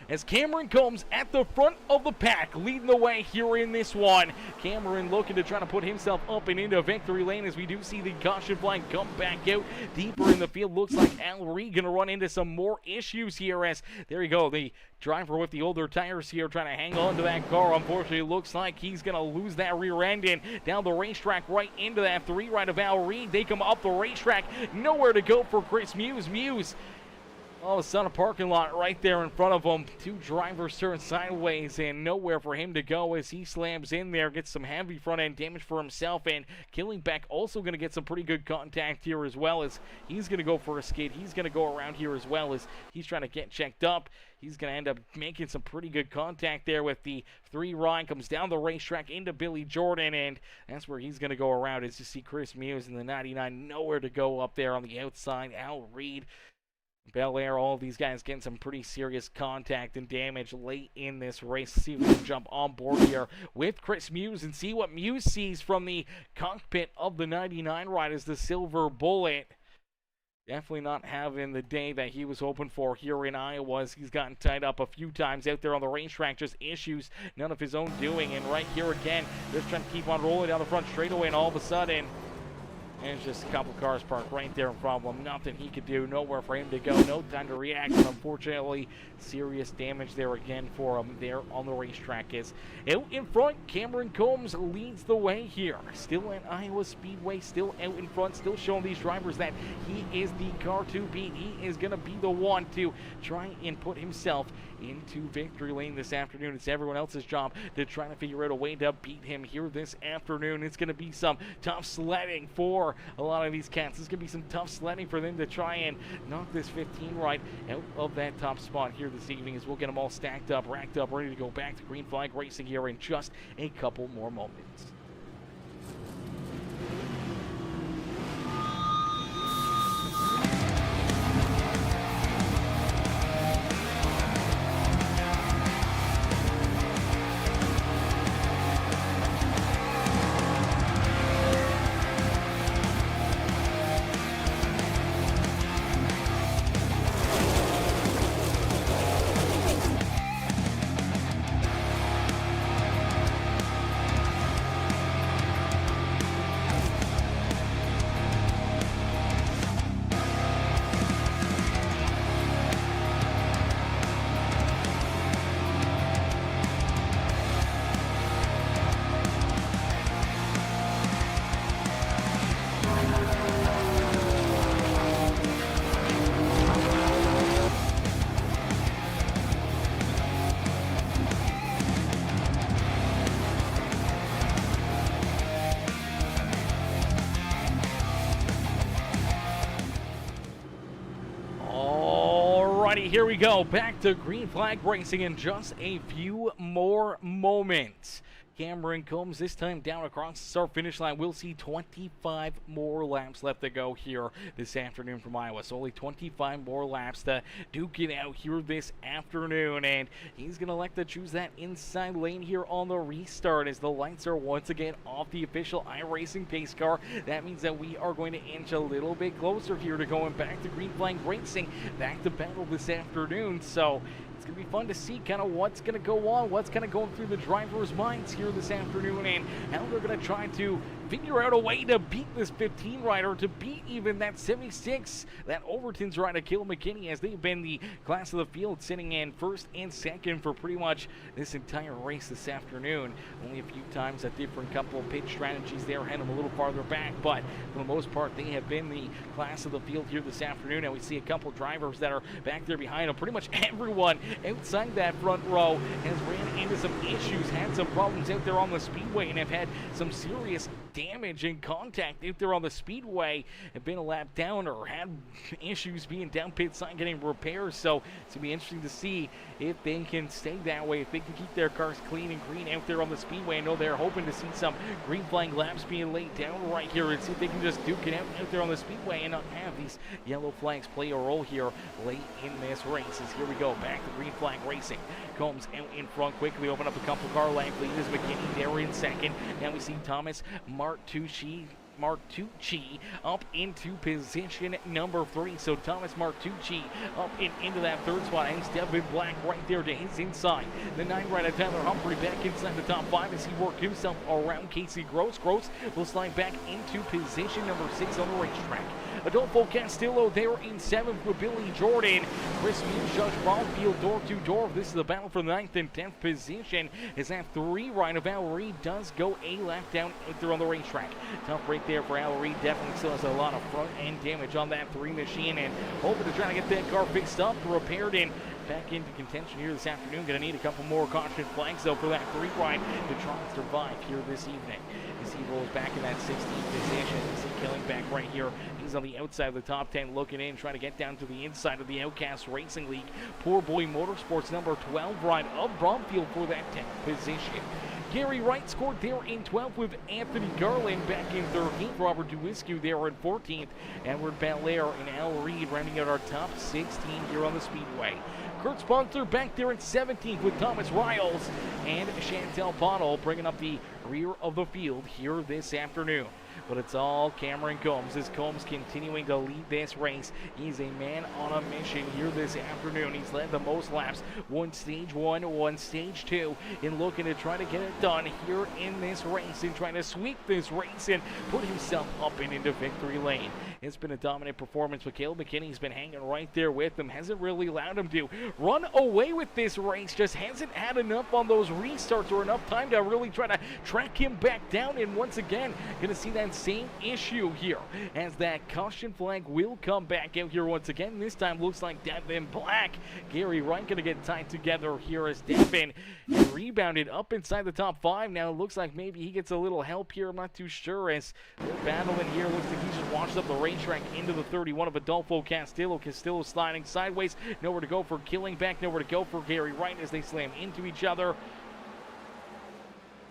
As Cameron Combs at the front of the pack, leading the way here in this one. Cameron looking to try to put himself up and into victory lane, as we do see the caution flag come back out deeper in the field. Looks like Al Reed going to run into some more issues here, as there you go, the driver with the older tires here trying to hang on to that car. Unfortunately, it looks like he's going to lose that rear end and down the racetrack right into that 3 right of Al Reed. They come up the racetrack, nowhere to go for Chris Mews. Mews all of a sudden, a parking lot right there in front of him. 2 drivers turn sideways and nowhere for him to go as he slams in there, gets some heavy front end damage for himself, and Killingbeck also going to get some pretty good contact here as well, as he's going to go for a skid. He's going to go around here as well as he's trying to get checked up. He's going to end up making some pretty good contact there with the 3 ride. Comes down the racetrack into Billy Jordan, and that's where he's going to go around, is to see Chris Mews in the 99. Nowhere to go up there on the outside. Al Reed, Belair, all of these guys getting some pretty serious contact and damage late in this race. See if we can jump on board here with Chris Mews and see what Mews sees from the cockpit of the 99 ride as the Silver Bullet. Definitely not having the day that he was hoping for here in Iowa, as he's gotten tied up a few times out there on the racetrack. Just issues, none of his own doing. And right here again, just trying to keep on rolling down the front straightaway, and all of a sudden, And it's just a couple cars parked right there in front of him. Nothing he could do. Nowhere for him to go. No time to react. And unfortunately, serious damage there again for him there on the racetrack. Is out in front, Cameron Combs leads the way here. Still at Iowa Speedway. Still out in front. Still showing these drivers that he is the car to beat. He is going to be the one to try and put himself into victory lane this afternoon. It's everyone else's job to try to figure out a way to beat him here this afternoon. It's going to be some tough sledding for a lot of these cats. It's going to be some tough sledding for them to try and knock this 15 right out of that top spot here this evening, as we'll get them all stacked up, racked up, ready to go back to green flag racing here in just a couple more moments. Here we go, back to green flag racing in just a few more moments. Cameron Combs this time down across the start finish line. We'll see 25 more laps left to go here this afternoon from Iowa. So only 25 more laps to duke it out here this afternoon. And he's going to elect to choose that inside lane here on the restart as the lights are once again off the official iRacing pace car. That means that we are going to inch a little bit closer here to going back to green flag racing, back to battle this afternoon. So it's going to be fun to see kind of what's going to go on, what's kind of going through the drivers' minds here this afternoon, and how they're going to try to figure out a way to beat this 15 rider, to beat even that 76, that Overton's rider, Kill McKinney, as they've been the class of the field, sitting in first and second for pretty much this entire race this afternoon. Only a few times a different couple of pit strategies there had them a little farther back, but for the most part, they have been the class of the field here this afternoon, and we see a couple drivers that are back there behind them. Pretty much everyone outside that front row has ran into some issues, had some problems out there on the speedway, and have had some serious damage and contact out there on the speedway, have been a lap down or had issues being down pit side getting repairs. So it's going to be interesting to see if they can stay that way, if they can keep their cars clean and green out there on the speedway. I know they're hoping to see some green flag laps being laid down right here and see if they can just duke it out there on the speedway and not have these yellow flags play a role here late in this race. As here we go, back to green flag racing. Combs out in front, quickly open up a couple car length lead as McKinney there in second. Now we see Thomas Martucci up into position number 3. So Thomas Martucci up and into that third spot. And Devin Black right there to his inside. The 9 rider Tyler Humphrey back inside the top 5 as he worked himself around Casey Gross. Gross will slide back into position number 6 on the racetrack. Adolfo Castillo there in 7th with Billy Jordan. Chris Muse, Judge Brownfield door to door. This is the battle for the 9th and 10th position as that 3 rider Valerie does go a lap down out there on the racetrack. Tough break there for Al Reed. Definitely still has a lot of front end damage on that 3 machine, and hoping to try to get that car fixed up, repaired, and back into contention here this afternoon. Going to need a couple more caution flags though for that 3 ride to try and survive here this evening. As he rolls back in that 16th position, you see Killing back right here. He's on the outside of the top 10, looking in, trying to get down to the inside of the Outcast Racing League. Poor Boy Motorsports number 12 ride of Bromfield for that 10th position. Gary Wright scored there in 12th with Anthony Garland back in 13th. Robert Duiscu there in 14th. Edward Belair and Al Reed rounding out our top 16 here on the Speedway. Kurt Sponsor back there in 17th with Thomas Riles and Chantel Bottle bringing up the rear of the field here this afternoon. but it's all Cameron Combs. As Combs continuing to lead this race. He's a man on a mission here this afternoon. He's led the most laps. Won stage 1, won stage 2, and looking to try to get it done here in this race and trying to sweep this race and put himself up and into victory lane. It's been a dominant performance, but Caleb McKinney's been hanging right there with him. Hasn't really allowed him to run away with this race. Just hasn't had enough on those restarts or enough time to really try to track him back down. And once again, going to see that same issue here as that caution flag will come back out here once again. This time looks like Devin Black. Gary Wright going to get tied together here as Devin rebounded up inside the top 5. Now it looks like maybe he gets a little help here. I'm not too sure as they're battling here. Looks like he's just washed up the racetrack into the 31 of Adolfo Castillo. Castillo sliding sideways. Nowhere to go for Killingback. Nowhere to go for Gary Wright as they slam into each other.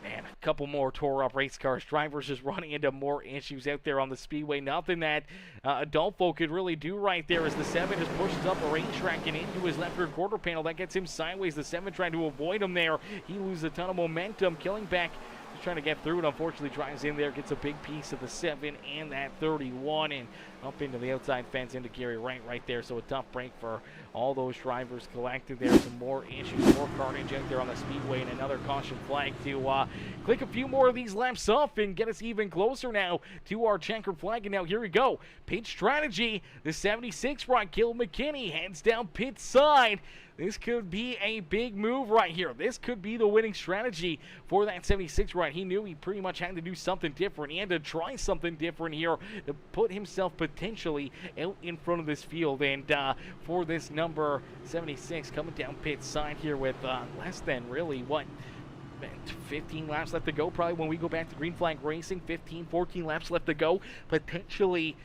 Man, a couple more tore up race cars. Drivers just running into more issues out there on the speedway. Nothing that Adolfo could really do right there as the 7 just pushes up the racetrack and into his left rear quarter panel. That gets him sideways. The 7 trying to avoid him there. He loses a ton of momentum. Killingback just trying to get through it. Unfortunately, drives in there, gets a big piece of the 7 and that 31 and up into the outside fence into Gary Wright right there. So a tough break for all those drivers collected there. Some more issues, more carnage out there on the speedway, and another caution flag to click a few more of these laps up and get us even closer now to our checkered flag. And now here we go. Pit strategy. The 76 ride, Caleb McKinney, heads down pit side. This could be a big move right here. This could be the winning strategy for that 76 ride. He knew he pretty much had to do something different. He had to try something different here to put himself potentially out in front of this field. And for this number 76 coming down pit side here with less than really, 15 laps left to go probably when we go back to green flag racing. 15, 14 laps left to go. Potentially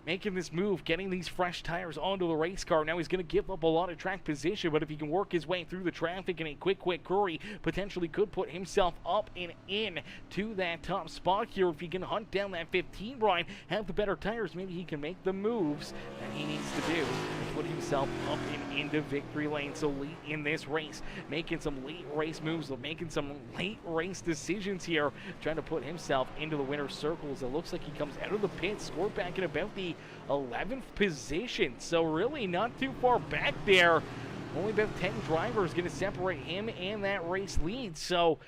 making this move, getting these fresh tires onto the race car. Now he's going to give up a lot of track position, but if he can work his way through the traffic in a quick hurry, potentially could put himself up and in to that top spot here. If he can hunt down that 15 Brian, have the better tires, maybe he can make the moves that he needs to do to put himself up and into victory lane. So late in this race, making some late race moves, making some late race decisions here, trying to put himself into the winner's circles. It looks like he comes out of the pit, scored back in about the 11th position, so really not too far back there. Only about 10 drivers going to separate him and that race lead, so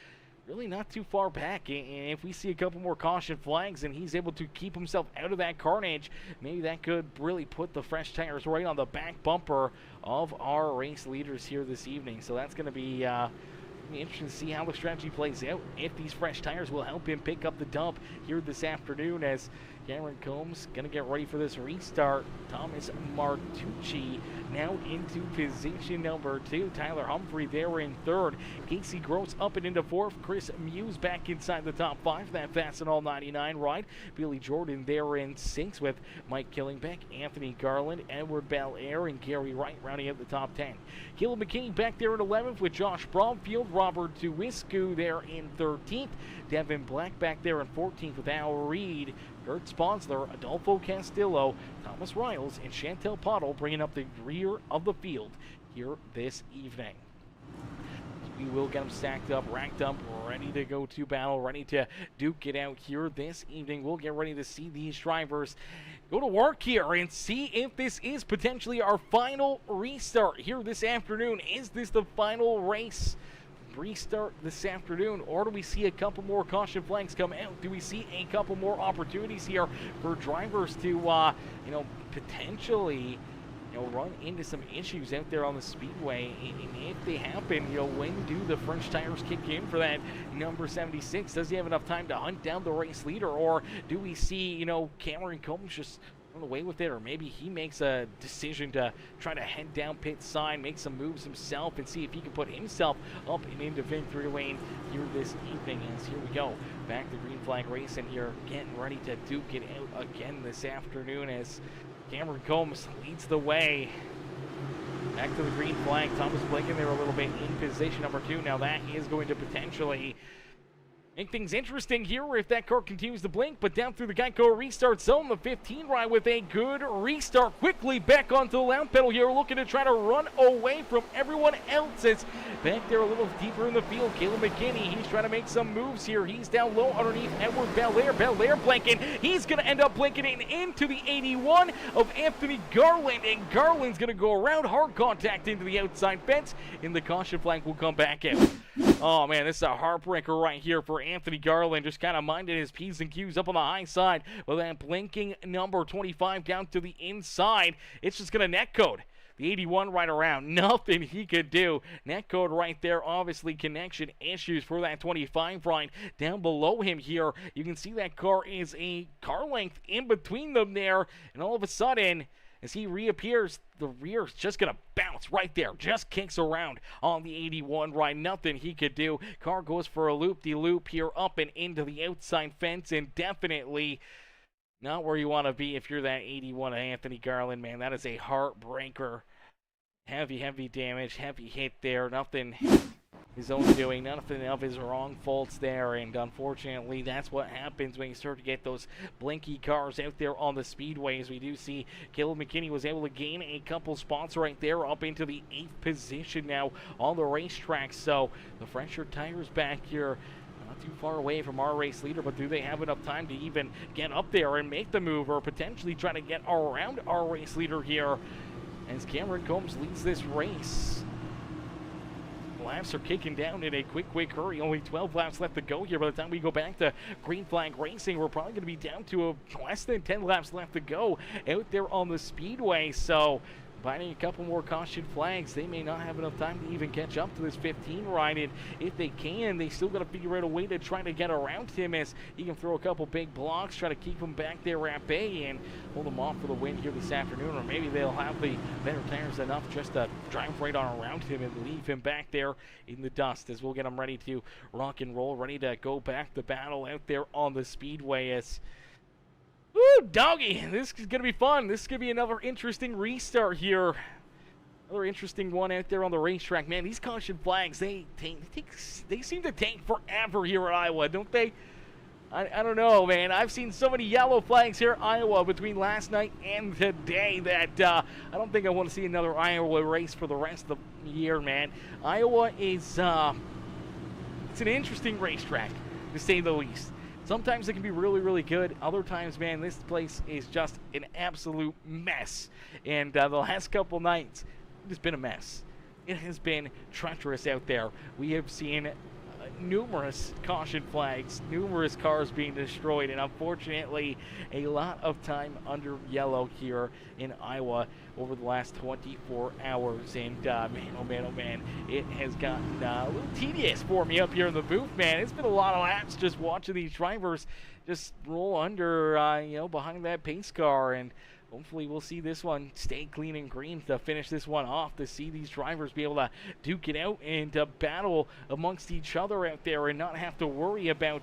really not too far back. And if we see a couple more caution flags and he's able to keep himself out of that carnage, maybe that could really put the fresh tires right on the back bumper of our race leaders here this evening. So that's going to be interesting to see how the strategy plays out, if these fresh tires will help him pick up the dub here this afternoon as Cameron Combs going to get ready for this restart. Thomas Martucci now into position number 2. Tyler Humphrey there in 3rd. Casey Gross up and into 4th. Chris Muse back inside the top 5. That Fast and All 99 ride. Billy Jordan there in 6th with Mike Killingback, Anthony Garland, Edward Belair, and Gary Wright rounding out the top 10. Caleb McKinney back there in 11th with Josh Bromfield. Robert Tuwisku there in 13th. Devin Black back there in 14th with Al Reed. Kurt Sponsler, Adolfo Castillo, Thomas Riles, and Chantel Pottle bringing up the rear of the field here this evening. We will get them stacked up, racked up, ready to go to battle, ready to duke it out here this evening. We'll get ready to see these drivers go to work here and see if this is potentially our final restart here this afternoon. Is this the final race restart this afternoon, or do we see a couple more caution flags come out? Do we see a couple more opportunities here for drivers to potentially run into some issues out there on the speedway? And if they happen, when do the French tires kick in for that number 76? Does he have enough time to hunt down the race leader, or do we see Cameron Combs just run away with it, or maybe he makes a decision to try to head down pit side, make some moves himself, and see if he can put himself up and into victory lane here this evening. As here we go, back to green flag racing here, getting ready to duke it out again this afternoon as Cameron Combs leads the way. Back to the green flag. Thomas Blake in there a little bit in position number 2. Now that is going to potentially Make things interesting here if that car continues to blink, but down through the Geico restart zone, the 15 ride with a good restart. Quickly back onto the loud pedal here, looking to try to run away from everyone else. It's back there a little deeper in the field. Caleb McKinney, he's trying to make some moves here. He's down low underneath Edward Belair. Belair blinking. He's going to end up blinking into the 81 of Anthony Garland, and Garland's going to go around, hard contact into the outside fence, and the caution flag will come back out. Oh, man, this is a heartbreaker right here for Anthony Garland. Just kind of minded his P's and Q's up on the high side with that blinking number 25 down to the inside. It's just going to netcode the 81 right around. Nothing he could do. Netcode right there. Obviously, connection issues for that 25 right down below him here. You can see that car is a car length in between them there. And all of a sudden, as he reappears, the rear is just going to bounce right there. Just kicks around on the 81 right. Nothing he could do. Car goes for a loop-de-loop here up and into the outside fence, and definitely not where you want to be if you're that 81 of Anthony Garland, man. That is a heartbreaker. Heavy, heavy damage. Heavy hit there. Nothing his own doing, nothing of his wrong faults there, and unfortunately that's what happens when you start to get those blinky cars out there on the speedways. We do see Caleb McKinney was able to gain a couple spots right there up into the 8th position now on the racetrack, so the fresher tires back here not too far away from our race leader, but do they have enough time to even get up there and make the move, or potentially try to get around our race leader here as Cameron Combs leads this race? Laps are kicking down in a quick hurry. Only 12 laps left to go here. By the time we go back to green flag racing, we're probably going to be down to less than 10 laps left to go out there on the speedway. So finding a couple more caution flags, they may not have enough time to even catch up to this 15 ride, and if they can, they still got to figure out a way to try to get around him as he can throw a couple big blocks, try to keep him back there at bay and hold him off for the win here this afternoon, or maybe they'll have the better tires enough just to drive right on around him and leave him back there in the dust, as we'll get him ready to rock and roll, ready to go back to battle out there on the speedway. As woo, doggy, this is going to be fun. This is going to be another interesting restart here. Another interesting one out there on the racetrack. Man, these caution flags, they seem to take forever here at Iowa, don't they? I don't know, man. I've seen so many yellow flags here at Iowa between last night and today that I don't think I want to see another Iowa race for the rest of the year, man. Iowa is it's an interesting racetrack, to say the least. Sometimes it can be really, really good. Other times, man, this place is just an absolute mess. And the last couple nights, it's been a mess. It has been treacherous out there. We have seen numerous caution flags, numerous cars being destroyed, and unfortunately, a lot of time under yellow here in Iowa over the last 24 hours. And man, oh man, oh man, it has gotten a little tedious for me up here in the booth, man. It's been a lot of laps just watching these drivers just roll under, behind that pace car, and hopefully we'll see this one stay clean and green to finish this one off, to see these drivers be able to duke it out and battle amongst each other out there and not have to worry about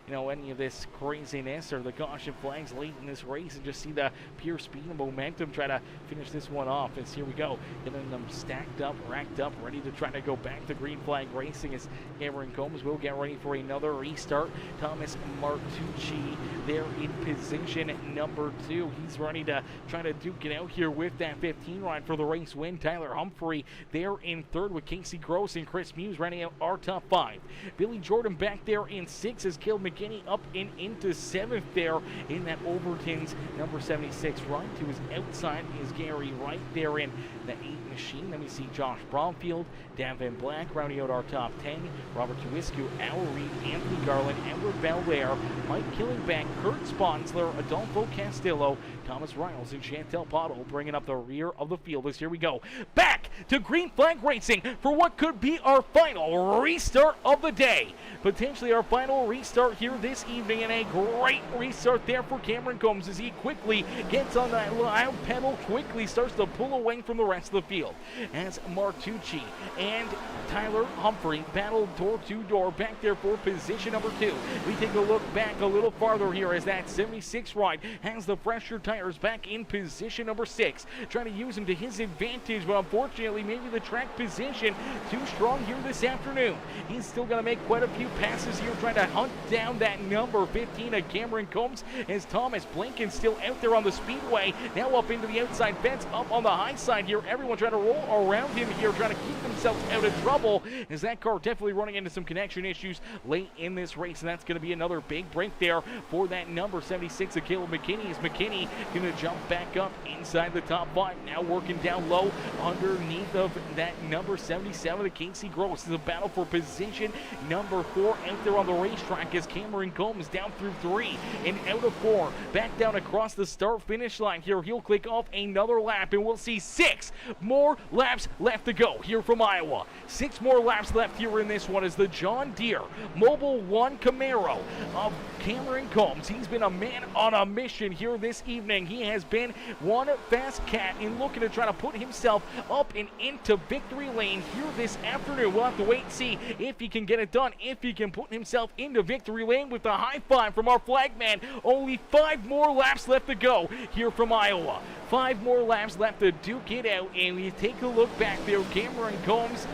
any of this craziness or the caution flags late in this race, and just see the pure speed and momentum try to finish this one off. As here we go, getting them stacked up, racked up, ready to try to go back to green flag racing as Cameron Combs will get ready for another restart. Thomas Martucci there in position number 2. He's ready to try to duke it out here with that 15 ride for the race win. Tyler Humphrey there in 3rd with Casey Gross and Chris Muse running out our top 5. Billy Jordan back there in 6 as Caleb McKinney up and into 7th there in that Overton's number 76 run. To his outside is Gary Wright there in the 8 machine. Let me see Josh Bromfield, Davin Black rounding out our top 10. Robert Tuiscu, Al Reed, Anthony Garland, Edward Belair, Mike Killingback, Kurt Sponsler, Adolfo Castillo, Thomas Riles, and Chantel Pottle bringing up the rear of the field. As here we go back to green flag racing for what could be our final restart of the day. Potentially our final restart here here this evening, and a great restart there for Cameron Combs as he quickly gets on that loud pedal, quickly starts to pull away from the rest of the field. As Martucci and Tyler Humphrey battle door to door back there for position number 2. We take a look back a little farther here as that 76 ride has the fresher tires back in position number 6, trying to use him to his advantage, but unfortunately maybe the track position too strong here this afternoon. He's still going to make quite a few passes here, trying to hunt down that number 15 of Cameron Combs, as Thomas Blinken still out there on the speedway, now up into the outside fence, up on the high side here. Everyone trying to roll around him here, trying to keep themselves out of trouble, as that car definitely running into some connection issues late in this race, and that's going to be another big break there for that number 76 of Caleb McKinney, as McKinney going to jump back up inside the top 5, now working down low underneath of that number 77 of Casey Gross. This is a battle for position number 4 out there on the racetrack, as Cameron Combs down through 3 and out of 4, back down across the start-finish line here. He'll click off another lap, and we'll see 6 more laps left to go here from Iowa. 6 more laps left here in this one as the John Deere Mobile 1 Camaro of Cameron Combs. He's been a man on a mission here this evening. He has been one fast cat in looking to try to put himself up and into victory lane here this afternoon. We'll have to wait and see if he can get it done, if he can put himself into victory lane with a high five from our flag man. Only 5 more laps left to go here from Iowa. 5 more laps left to duke it out, and we take a look back there. Cameron Combs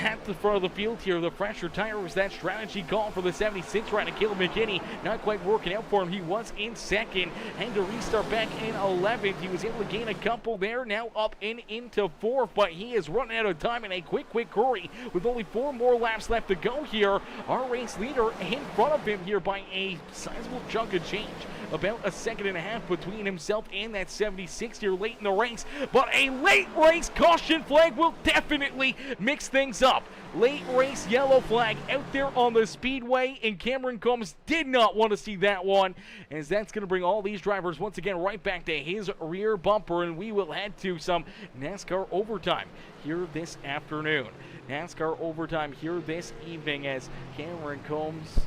at the front of the field here. The fresher tire was that strategy call for the 76 right, and Caleb McKinney not quite working out for him. He was in second, had to restart back in 11th. He was able to gain a couple there, now up and into 4th, but he is running out of time in a quick hurry with only 4 more laps left to go here. Our race leader in front of him here by a sizable chunk of change. About a second and a half between himself and that 76 here late in the race, but a late race caution flag will definitely mix things up. Late race yellow flag out there on the speedway, and Cameron Combs did not want to see that one, as that's going to bring all these drivers once again right back to his rear bumper, and we will head to some NASCAR overtime here this afternoon. NASCAR overtime here this evening as Cameron Combs,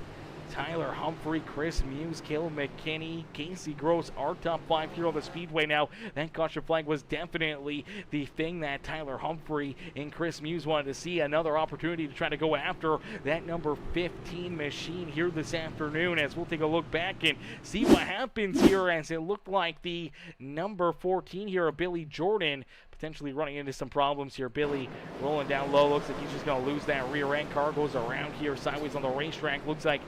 Tyler Humphrey, Chris Muse, Caleb McKinney, Casey Gross, our top 5 here on the speedway. Now, that caution flag was definitely the thing that Tyler Humphrey and Chris Muse wanted to see. Another opportunity to try to go after that number 15 machine here this afternoon, as we'll take a look back and see what happens here, as it looked like the number 14 here of Billy Jordan potentially running into some problems here. Billy rolling down low. Looks like he's just going to lose that rear end. Car goes around here sideways on the racetrack. Looks like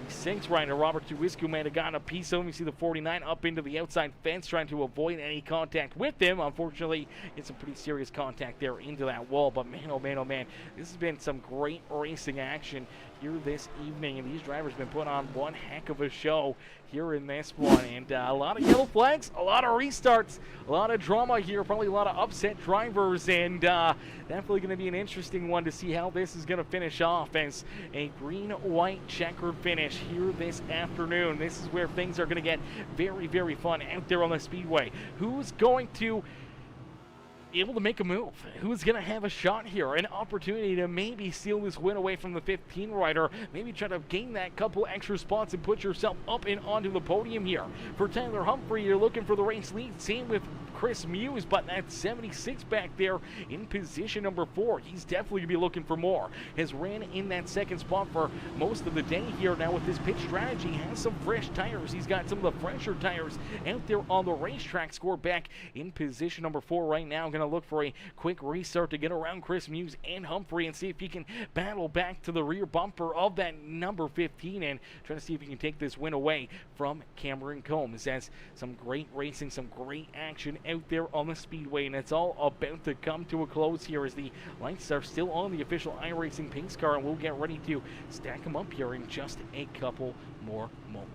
the 6 rider, Robert Tuwisku, may have gotten a piece of him. You see the 49 up into the outside fence, trying to avoid any contact with him. Unfortunately, it's some pretty serious contact there into that wall. But man, oh man, this has been some great racing action here this evening, and these drivers have been putting on one heck of a show here in this one. And a lot of yellow flags, a lot of restarts, a lot of drama here, probably a lot of upset drivers, and definitely going to be an interesting one to see how this is going to finish off as a green-white checkered finish here this afternoon. This is where things are going to get very fun out there on the speedway. Who's going to able to make a move? Who's going to have a shot here? An opportunity to maybe steal this win away from the 15 rider. Maybe try to gain that couple extra spots and put yourself up and onto the podium here. For Tyler Humphrey, you're looking for the race lead. Same with Chris Muse, but that 76 back there in position number 4. He's definitely going to be looking for more. Has ran in that second spot for most of the day here. Now with this pit strategy, has some fresh tires. He's got some of the fresher tires out there on the racetrack. Score back in position number 4 right now. Going to look for a quick restart to get around Chris Muse and Humphrey and see if he can battle back to the rear bumper of that number 15 and try to see if he can take this win away from Cameron Combs. As some great racing, some great action out there on the speedway, and it's all about to come to a close here as the lights are still on the official iRacing pace car, and we'll get ready to stack them up here in just a couple more moments.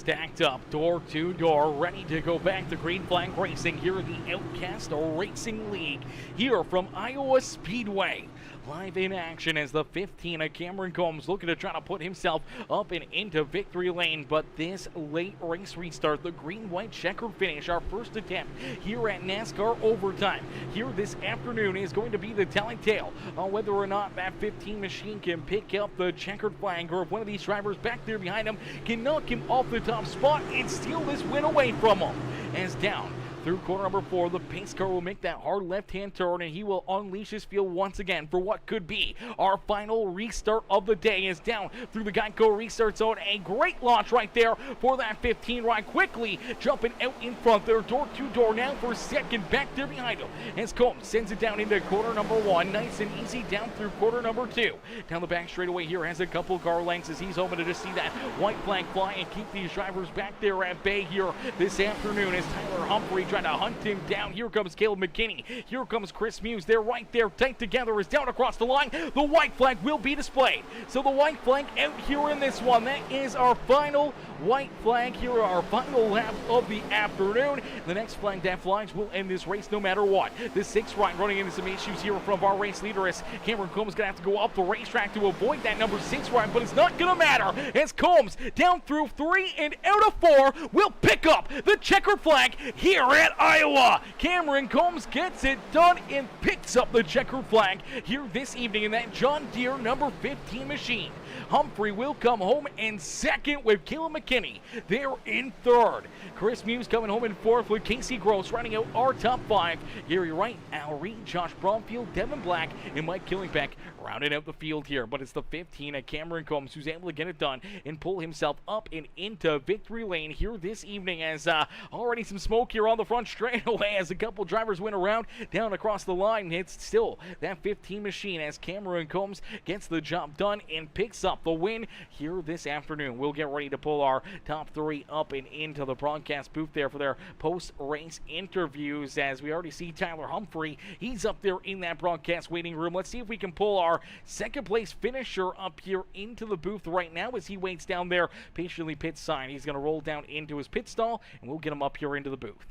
stacked up, door to door, ready to go back to green flag racing here in the Outcast Racing League, here from Iowa Speedway. Live in action as the 15 of Cameron Combs looking to try to put himself up and into victory lane, but this late race restart, the green-white checkered finish, our first attempt here at NASCAR Overtime here this afternoon is going to be the telling tale on whether or not that 15 machine can pick up the checkered flag, or if one of these drivers back there behind him can knock him off the top spot and steal this win away from him. As down through corner number 4, the pace car will make that hard left-hand turn, and he will unleash his field once again for what could be our final restart of the day. Is down through the Geico restart zone. A great launch right there for that 15 ride. Quickly jumping out in front there, door to door now for second back there behind him. As Combs sends it down into corner number 1. Nice and easy down through corner number 2. Down the back straightaway here has a couple car lengths as he's hoping to just see that white flag fly and keep these drivers back there at bay here this afternoon as Tyler Humphrey trying to hunt him down. Here comes Caleb McKinney. Here comes Chris Muse. They're right there tight together as down across the line. The white flag will be displayed. So the white flag out here in this one. That is our final white flag here, our final lap of the afternoon. The next flag that flies will end this race no matter what. The 6th ride running into some issues here from our race leader as Cameron Combs going to have to go up the racetrack to avoid that number 6 ride, but it's not going to matter as Combs down through 3 and out of 4 will pick up the checkered flag here at Iowa. Cameron Combs gets it done and picks up the checkered flag here this evening in that John Deere number 15 machine. Humphrey will come home in second with Caleb McKinney. They're in third. Chris Muse coming home in fourth with Casey Gross running out our top 5. Gary Wright, Al Reed, Josh Bromfield, Devin Black, and Mike Killingbeck rounding out the field here. But it's the 15 of Cameron Combs who's able to get it done and pull himself up and into victory lane here this evening as already some smoke here on the front straightaway as a couple drivers went around down across the line. It's still that 15 machine as Cameron Combs gets the job done and picks up the win here this afternoon. We'll get ready to pull our top 3 up and into the broadcast booth there for their post-race interviews as we already see Tyler Humphrey. He's up there in that broadcast waiting room. Let's see if we can pull our second place finisher up here into the booth right now as he waits down there patiently pit sign. He's going to roll down into his pit stall and we'll get him up here into the booth.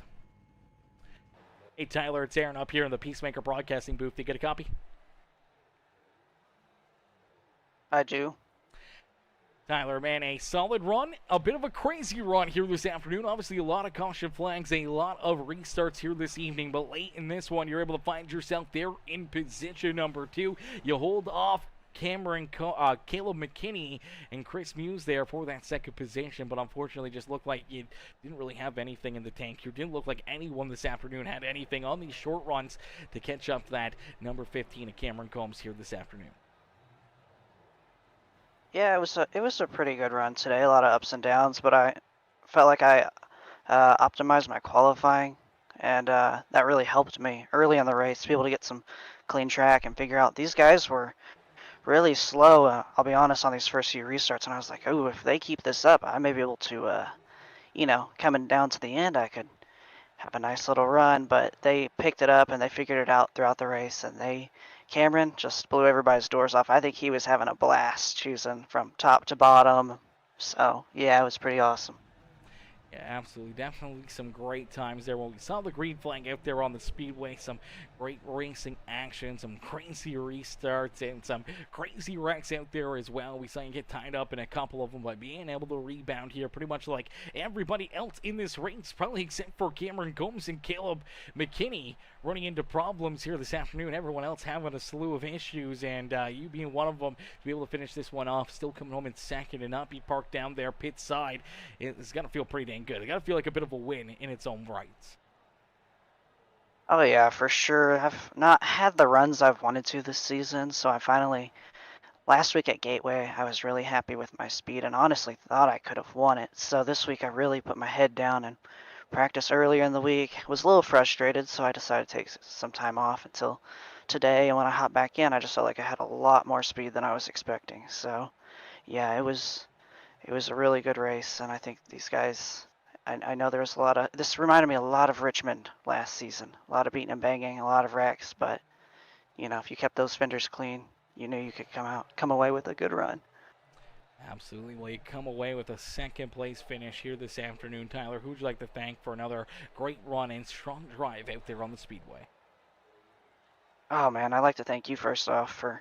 Hey Tyler, it's Aaron up here in the Peacemaker Broadcasting booth. Did you get a copy? I do. Tyler, man, a solid run, a bit of a crazy run here this afternoon. Obviously, a lot of caution flags, a lot of restarts here this evening, but late in this one, you're able to find yourself there in position number 2. You hold off Caleb McKinney and Chris Muse there for that second position, but unfortunately just looked like you didn't really have anything in the tank. You didn't look like anyone this afternoon had anything on these short runs to catch up to that number 15 of Cameron Combs here this afternoon. Yeah, it was a pretty good run today. A lot of ups and downs, but I felt like I optimized my qualifying, and that really helped me early in the race to be able to get some clean track and figure out these guys were really slow. I'll be honest on these first few restarts, and I was like, oh, if they keep this up, I may be able to, coming down to the end, I could have a nice little run. But they picked it up and they figured it out throughout the race, and Cameron just blew everybody's doors off. I think he was having a blast choosing from top to bottom. So, yeah, it was pretty awesome. Yeah, absolutely. Definitely some great times there. When we saw the green flag out there on the speedway, some great racing action, some crazy restarts, and some crazy wrecks out there as well. We saw you get tied up in a couple of them by being able to rebound here pretty much like everybody else in this race, probably except for Cameron Combs and Caleb McKinney running into problems here this afternoon. Everyone else having a slew of issues, and you being one of them to be able to finish this one off, still coming home in second and not be parked down there pit side. It's going to feel pretty dang good. It got to feel like a bit of a win in its own rights. Oh yeah, for sure. I've not had the runs I've wanted to this season, so I finally, last week at Gateway, I was really happy with my speed and honestly thought I could have won it. So this week I really put my head down and practiced earlier in the week. Was a little frustrated, so I decided to take some time off until today, and when I hopped back in, I just felt like I had a lot more speed than I was expecting. So yeah, it was a really good race, and I think these guys, I know there was a lot of, this reminded me a lot of Richmond last season. A lot of beating and banging, a lot of wrecks, but, if you kept those fenders clean, you knew you could come away with a good run. Absolutely. Well, you come away with a second place finish here this afternoon. Tyler, who would you like to thank for another great run and strong drive out there on the Speedway? Oh man, I'd like to thank you first off for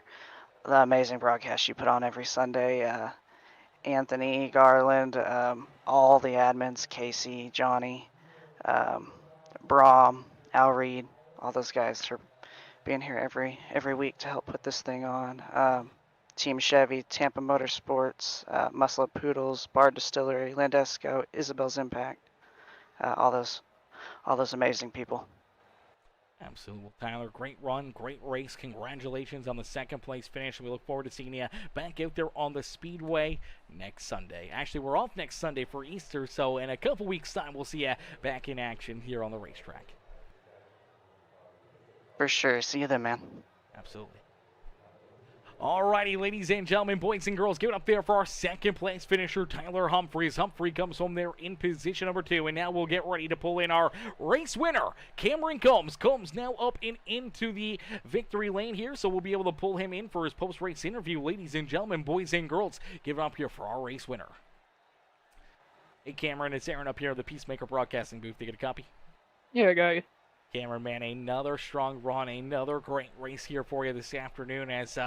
the amazing broadcast you put on every Sunday. Anthony, Garland, all the admins, Casey, Johnny, um, Brom, Al Reed, all those guys for being here every week to help put this thing on. Team Chevy, Tampa Motorsports, Muscle Up Poodles, Bard Distillery, Landesco, Isabel's Impact, all those amazing people. Absolutely. Well, Tyler, great run, great race. Congratulations on the second place finish. We look forward to seeing you back out there on the Speedway next Sunday. Actually, we're off next Sunday for Easter, so in a couple weeks' time, we'll see you back in action here on the racetrack. For sure. See you then, man. Absolutely. Alrighty, ladies and gentlemen, boys and girls, give it up there for our second place finisher, Tyler Humphries. Humphrey comes home there in position number 2, and now we'll get ready to pull in our race winner, Cameron Combs. Combs now up and into the victory lane here, so we'll be able to pull him in for his post-race interview. Ladies and gentlemen, boys and girls, give it up here for our race winner. Hey, Cameron, it's Aaron up here at the Peacemaker Broadcasting booth. You get a copy? Yeah, I got you. Cameraman, another strong run, another great race here for you this afternoon. As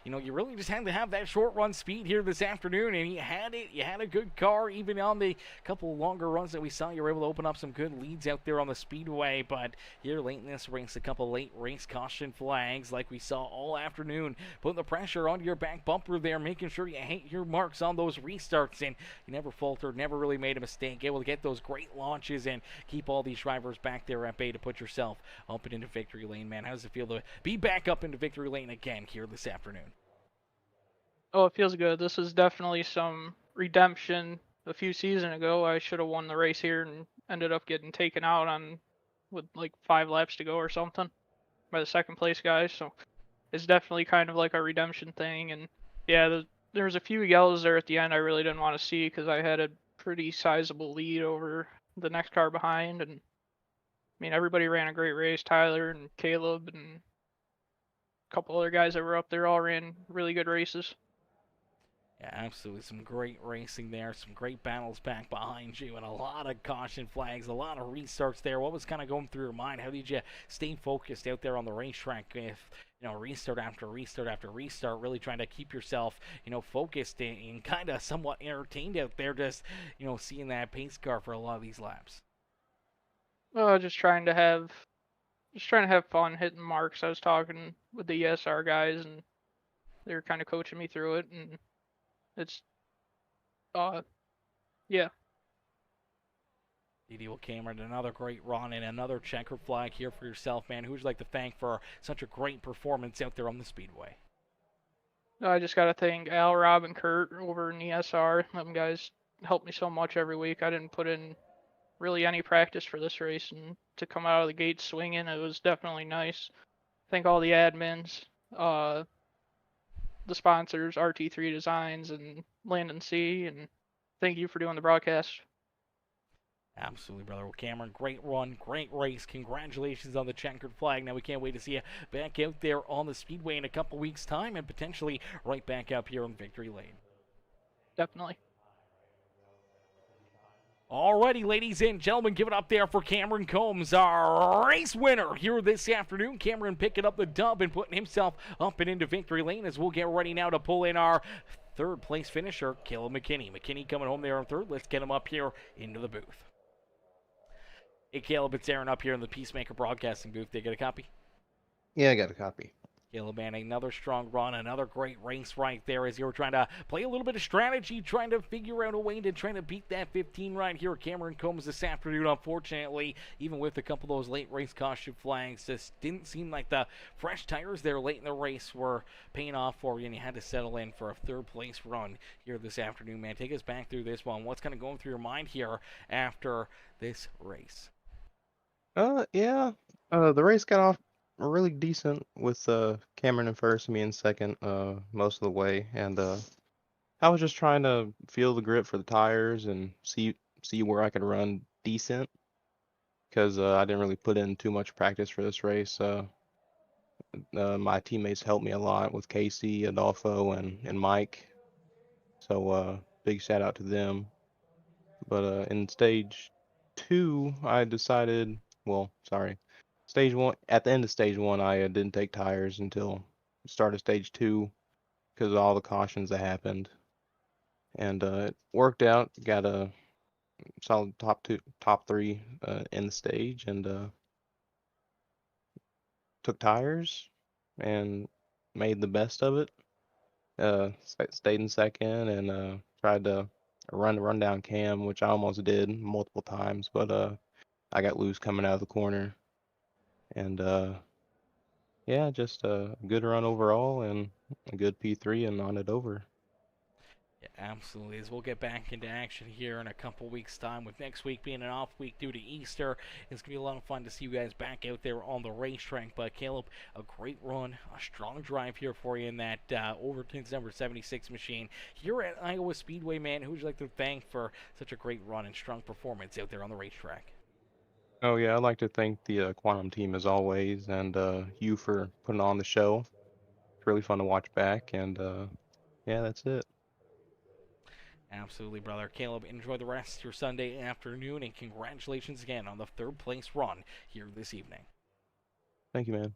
you really just had to have that short run speed here this afternoon, and you had it. You had a good car, even on the couple longer runs that we saw. You were able to open up some good leads out there on the Speedway. But here late in this race, a couple late race caution flags, like we saw all afternoon, putting the pressure on your back bumper there, making sure you hit your marks on those restarts, and you never faltered, never really made a mistake. Able to get those great launches and keep all these drivers back there at bay to put yourself up and into victory lane, man. How does it feel to be back up into victory lane again here this afternoon? Oh, it feels good. This is definitely some redemption. A few seasons ago, I should have won the race here and ended up getting taken out on with like 5 laps to go or something by the second place guys. So it's definitely kind of like a redemption thing. And yeah, there was a few yellows there at the end I really didn't want to see because I had a pretty sizable lead over the next car behind. And I mean, everybody ran a great race. Tyler and Caleb and a couple other guys that were up there all ran really good races. Yeah, absolutely. Some great racing there. Some great battles back behind you, and a lot of caution flags, a lot of restarts there. What was kind of going through your mind? How did you stay focused out there on the racetrack with, restart after restart after restart, really trying to keep yourself, focused and kind of somewhat entertained out there, just, seeing that pace car for a lot of these laps? Just trying to have fun hitting marks. I was talking with the ESR guys, and they were kind of coaching me through it, and it's yeah. Well, Cameron, another great run and another checker flag here for yourself, man. Who would you like to thank for such a great performance out there on the Speedway? I just got to thank Al, Rob, and Kurt over in ESR. Them guys help me so much every week. I didn't put in really any practice for this race, and to come out of the gate swinging, it was definitely nice. Thank all the admins, the sponsors, RT3 Designs and N Sea, and thank you for doing the broadcast. Absolutely, brother. Well, Cameron, great run, great race. Congratulations on the checkered flag. Now we can't wait to see you back out there on the Speedway in a couple weeks' time, and potentially right back up here on Victory Lane. Definitely. Alrighty, ladies and gentlemen, give it up there for Cameron Combs, our race winner here this afternoon. Cameron picking up the dub and putting himself up and into victory lane as we'll get ready now to pull in our third place finisher, Caleb McKinney. McKinney coming home there on third. Let's get him up here into the booth. Hey, Caleb, it's Aaron up here in the Peacemaker Broadcasting booth. Did you get a copy? Yeah, I got a copy. Caleb, man, another strong run, another great race right there as you were trying to play a little bit of strategy, trying to figure out a way to try to beat that 15 right here. Cameron Combs this afternoon, unfortunately, even with a couple of those late race caution flags, just didn't seem like the fresh tires there late in the race were paying off for you, and you had to settle in for a third place run here this afternoon, man. Take us back through this one. What's kind of going through your mind here after this race? Yeah. The race got off really decent with Cameron in first, me in second, most of the way, and I was just trying to feel the grip for the tires and see where I could run decent, because I didn't really put in too much practice for this race. My teammates helped me a lot with Casey, Adolfo, and Mike, So big shout out to them. But in stage 2, I decided, well, sorry, stage 1, at the end of stage 1, I didn't take tires until the start of stage 2 because of all the cautions that happened. And it worked out, got a solid top 3 in the stage, and took tires and made the best of it. Stayed in second and tried to run down Cam, which I almost did multiple times, but I got loose coming out of the corner. And yeah, just a good run overall and a good P3 and on it over. Yeah, absolutely. As we'll get back into action here in a couple weeks' time, with next week being an off week due to Easter. It's going to be a lot of fun to see you guys back out there on the racetrack. But Caleb, a great run, a strong drive here for you in that Overton's number 76 machine here at Iowa Speedway, man. Who would you like to thank for such a great run and strong performance out there on the racetrack? Oh yeah, I'd like to thank the Quantum team as always, and you for putting on the show. It's really fun to watch back, and yeah, that's it. Absolutely, brother. Caleb, enjoy the rest of your Sunday afternoon, and congratulations again on the third place run here this evening. Thank you, man.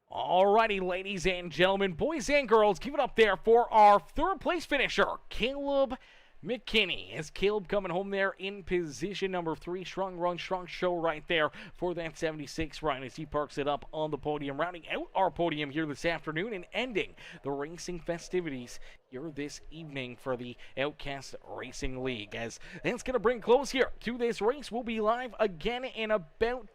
Alrighty, ladies and gentlemen, boys and girls, give it up there for our third place finisher, Caleb McKinney. As Caleb coming home there in position number 3. Strong run, strong show right there for that 76 run as he parks it up on the podium, rounding out our podium here this afternoon and ending the racing festivities here this evening for the Outcast Racing League. As that's going to bring close here to this race. We'll be live again in about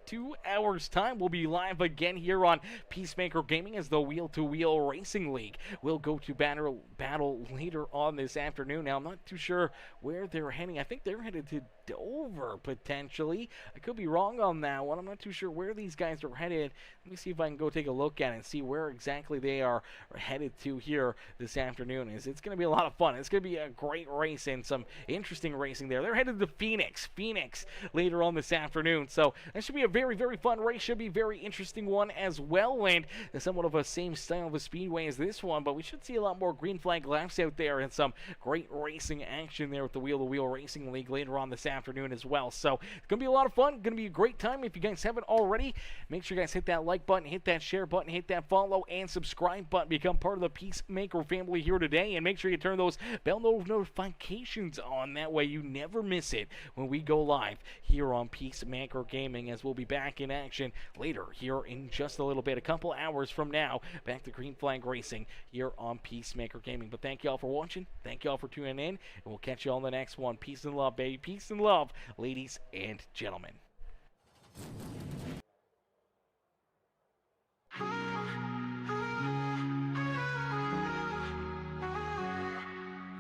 2 hours time. We'll be live again here on Peacemaker Gaming as the Wheel to Wheel Racing League will go to battle later on this afternoon. Now I'm not too sure where they're heading. I think they're headed to Dover potentially. I could be wrong on that one. I'm not too sure where these guys are headed. Let me see if I can go take a look at it and see where exactly they are headed to here this afternoon. It's going to be a lot of fun. It's going to be a great race and some interesting racing there. They're headed to Phoenix later on this afternoon. So that should be a very, very fun race. Should be a very interesting one as well, and somewhat of a same style of a speedway as this one, but we should see a lot more green flag laps out there and some great racing action there with the Wheel to Wheel Racing League later on this afternoon as well. So it's going to be a lot of fun. Going to be a great time. If you guys haven't already, make sure you guys hit that like button, hit that share button, hit that follow and subscribe button. Become part of the Peacemaker family here today, and make sure you turn those bell notifications on. That way you never miss it when we go live here on Peacemaker Gaming, as we'll be back in action later here in just a little bit, a couple hours from now, back to Green Flag Racing here on Peacemaker Gaming. But thank you all for watching. Thank you all for tuning in, and we'll catch you on the next one. Peace and love, baby. Peace and love, ladies and gentlemen.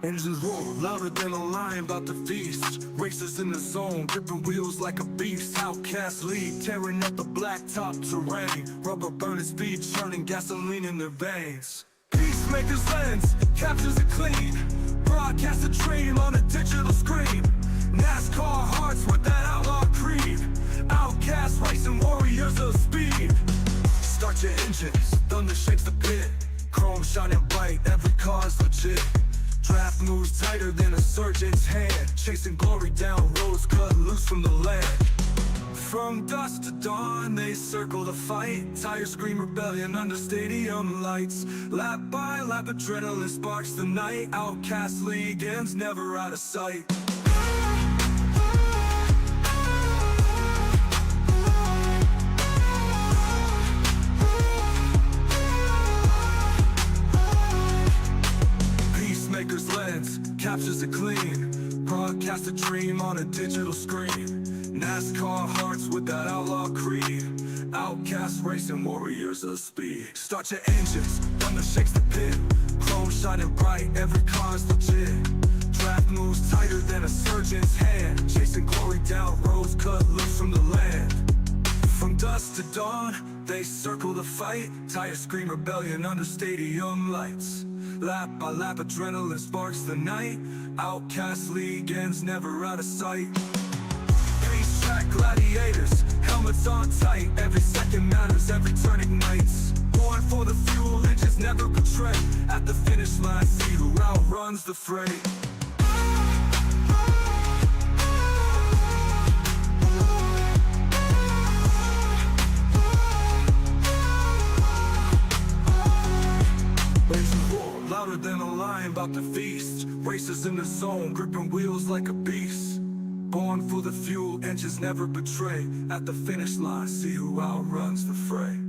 Engines roar louder than a lion about to feast. Racers in the zone, gripping wheels like a beast. Outcast League, tearing up the blacktop terrain. Rubber burning speed, churning gasoline in their veins. Peacemaker's lens captures it clean. Broadcast a dream on a digital screen. NASCAR hearts with that outlaw creed. Outcast racing warriors of speed. Start your engines, thunder shakes the pit. Chrome shining bright, every car's legit. Draft moves tighter than a surgeon's hand. Chasing glory down roads cut loose from the land. From dusk to dawn, they circle the fight. Tires scream rebellion under stadium lights. Lap by lap, adrenaline sparks the night. Outcast League ends, never out of sight. Peacemaker's lens captures it clean. Broadcast a dream on a digital screen. NASCAR hearts with that outlaw creed. Outcast racing warriors of speed. Start your engines, thunder shakes the pit. Chrome shining bright, every car's legit. Draft moves tighter than a surgeon's hand. Chasing glory down roads cut loose from the land. From dusk to dawn, they circle the fight. Tires scream rebellion under stadium lights. Lap by lap, adrenaline sparks the night. Outcast League ends, never out of sight. Racetrack gladiators, helmets on tight. Every second matters, every turn ignites. Born for the fuel, engines never betray. At the finish line, see who outruns the fray. Raging roar, louder than a lion about to feast. Racers in the zone, gripping wheels like a beast. Born for the fuel, engines never betray. At the finish line, see who outruns the fray.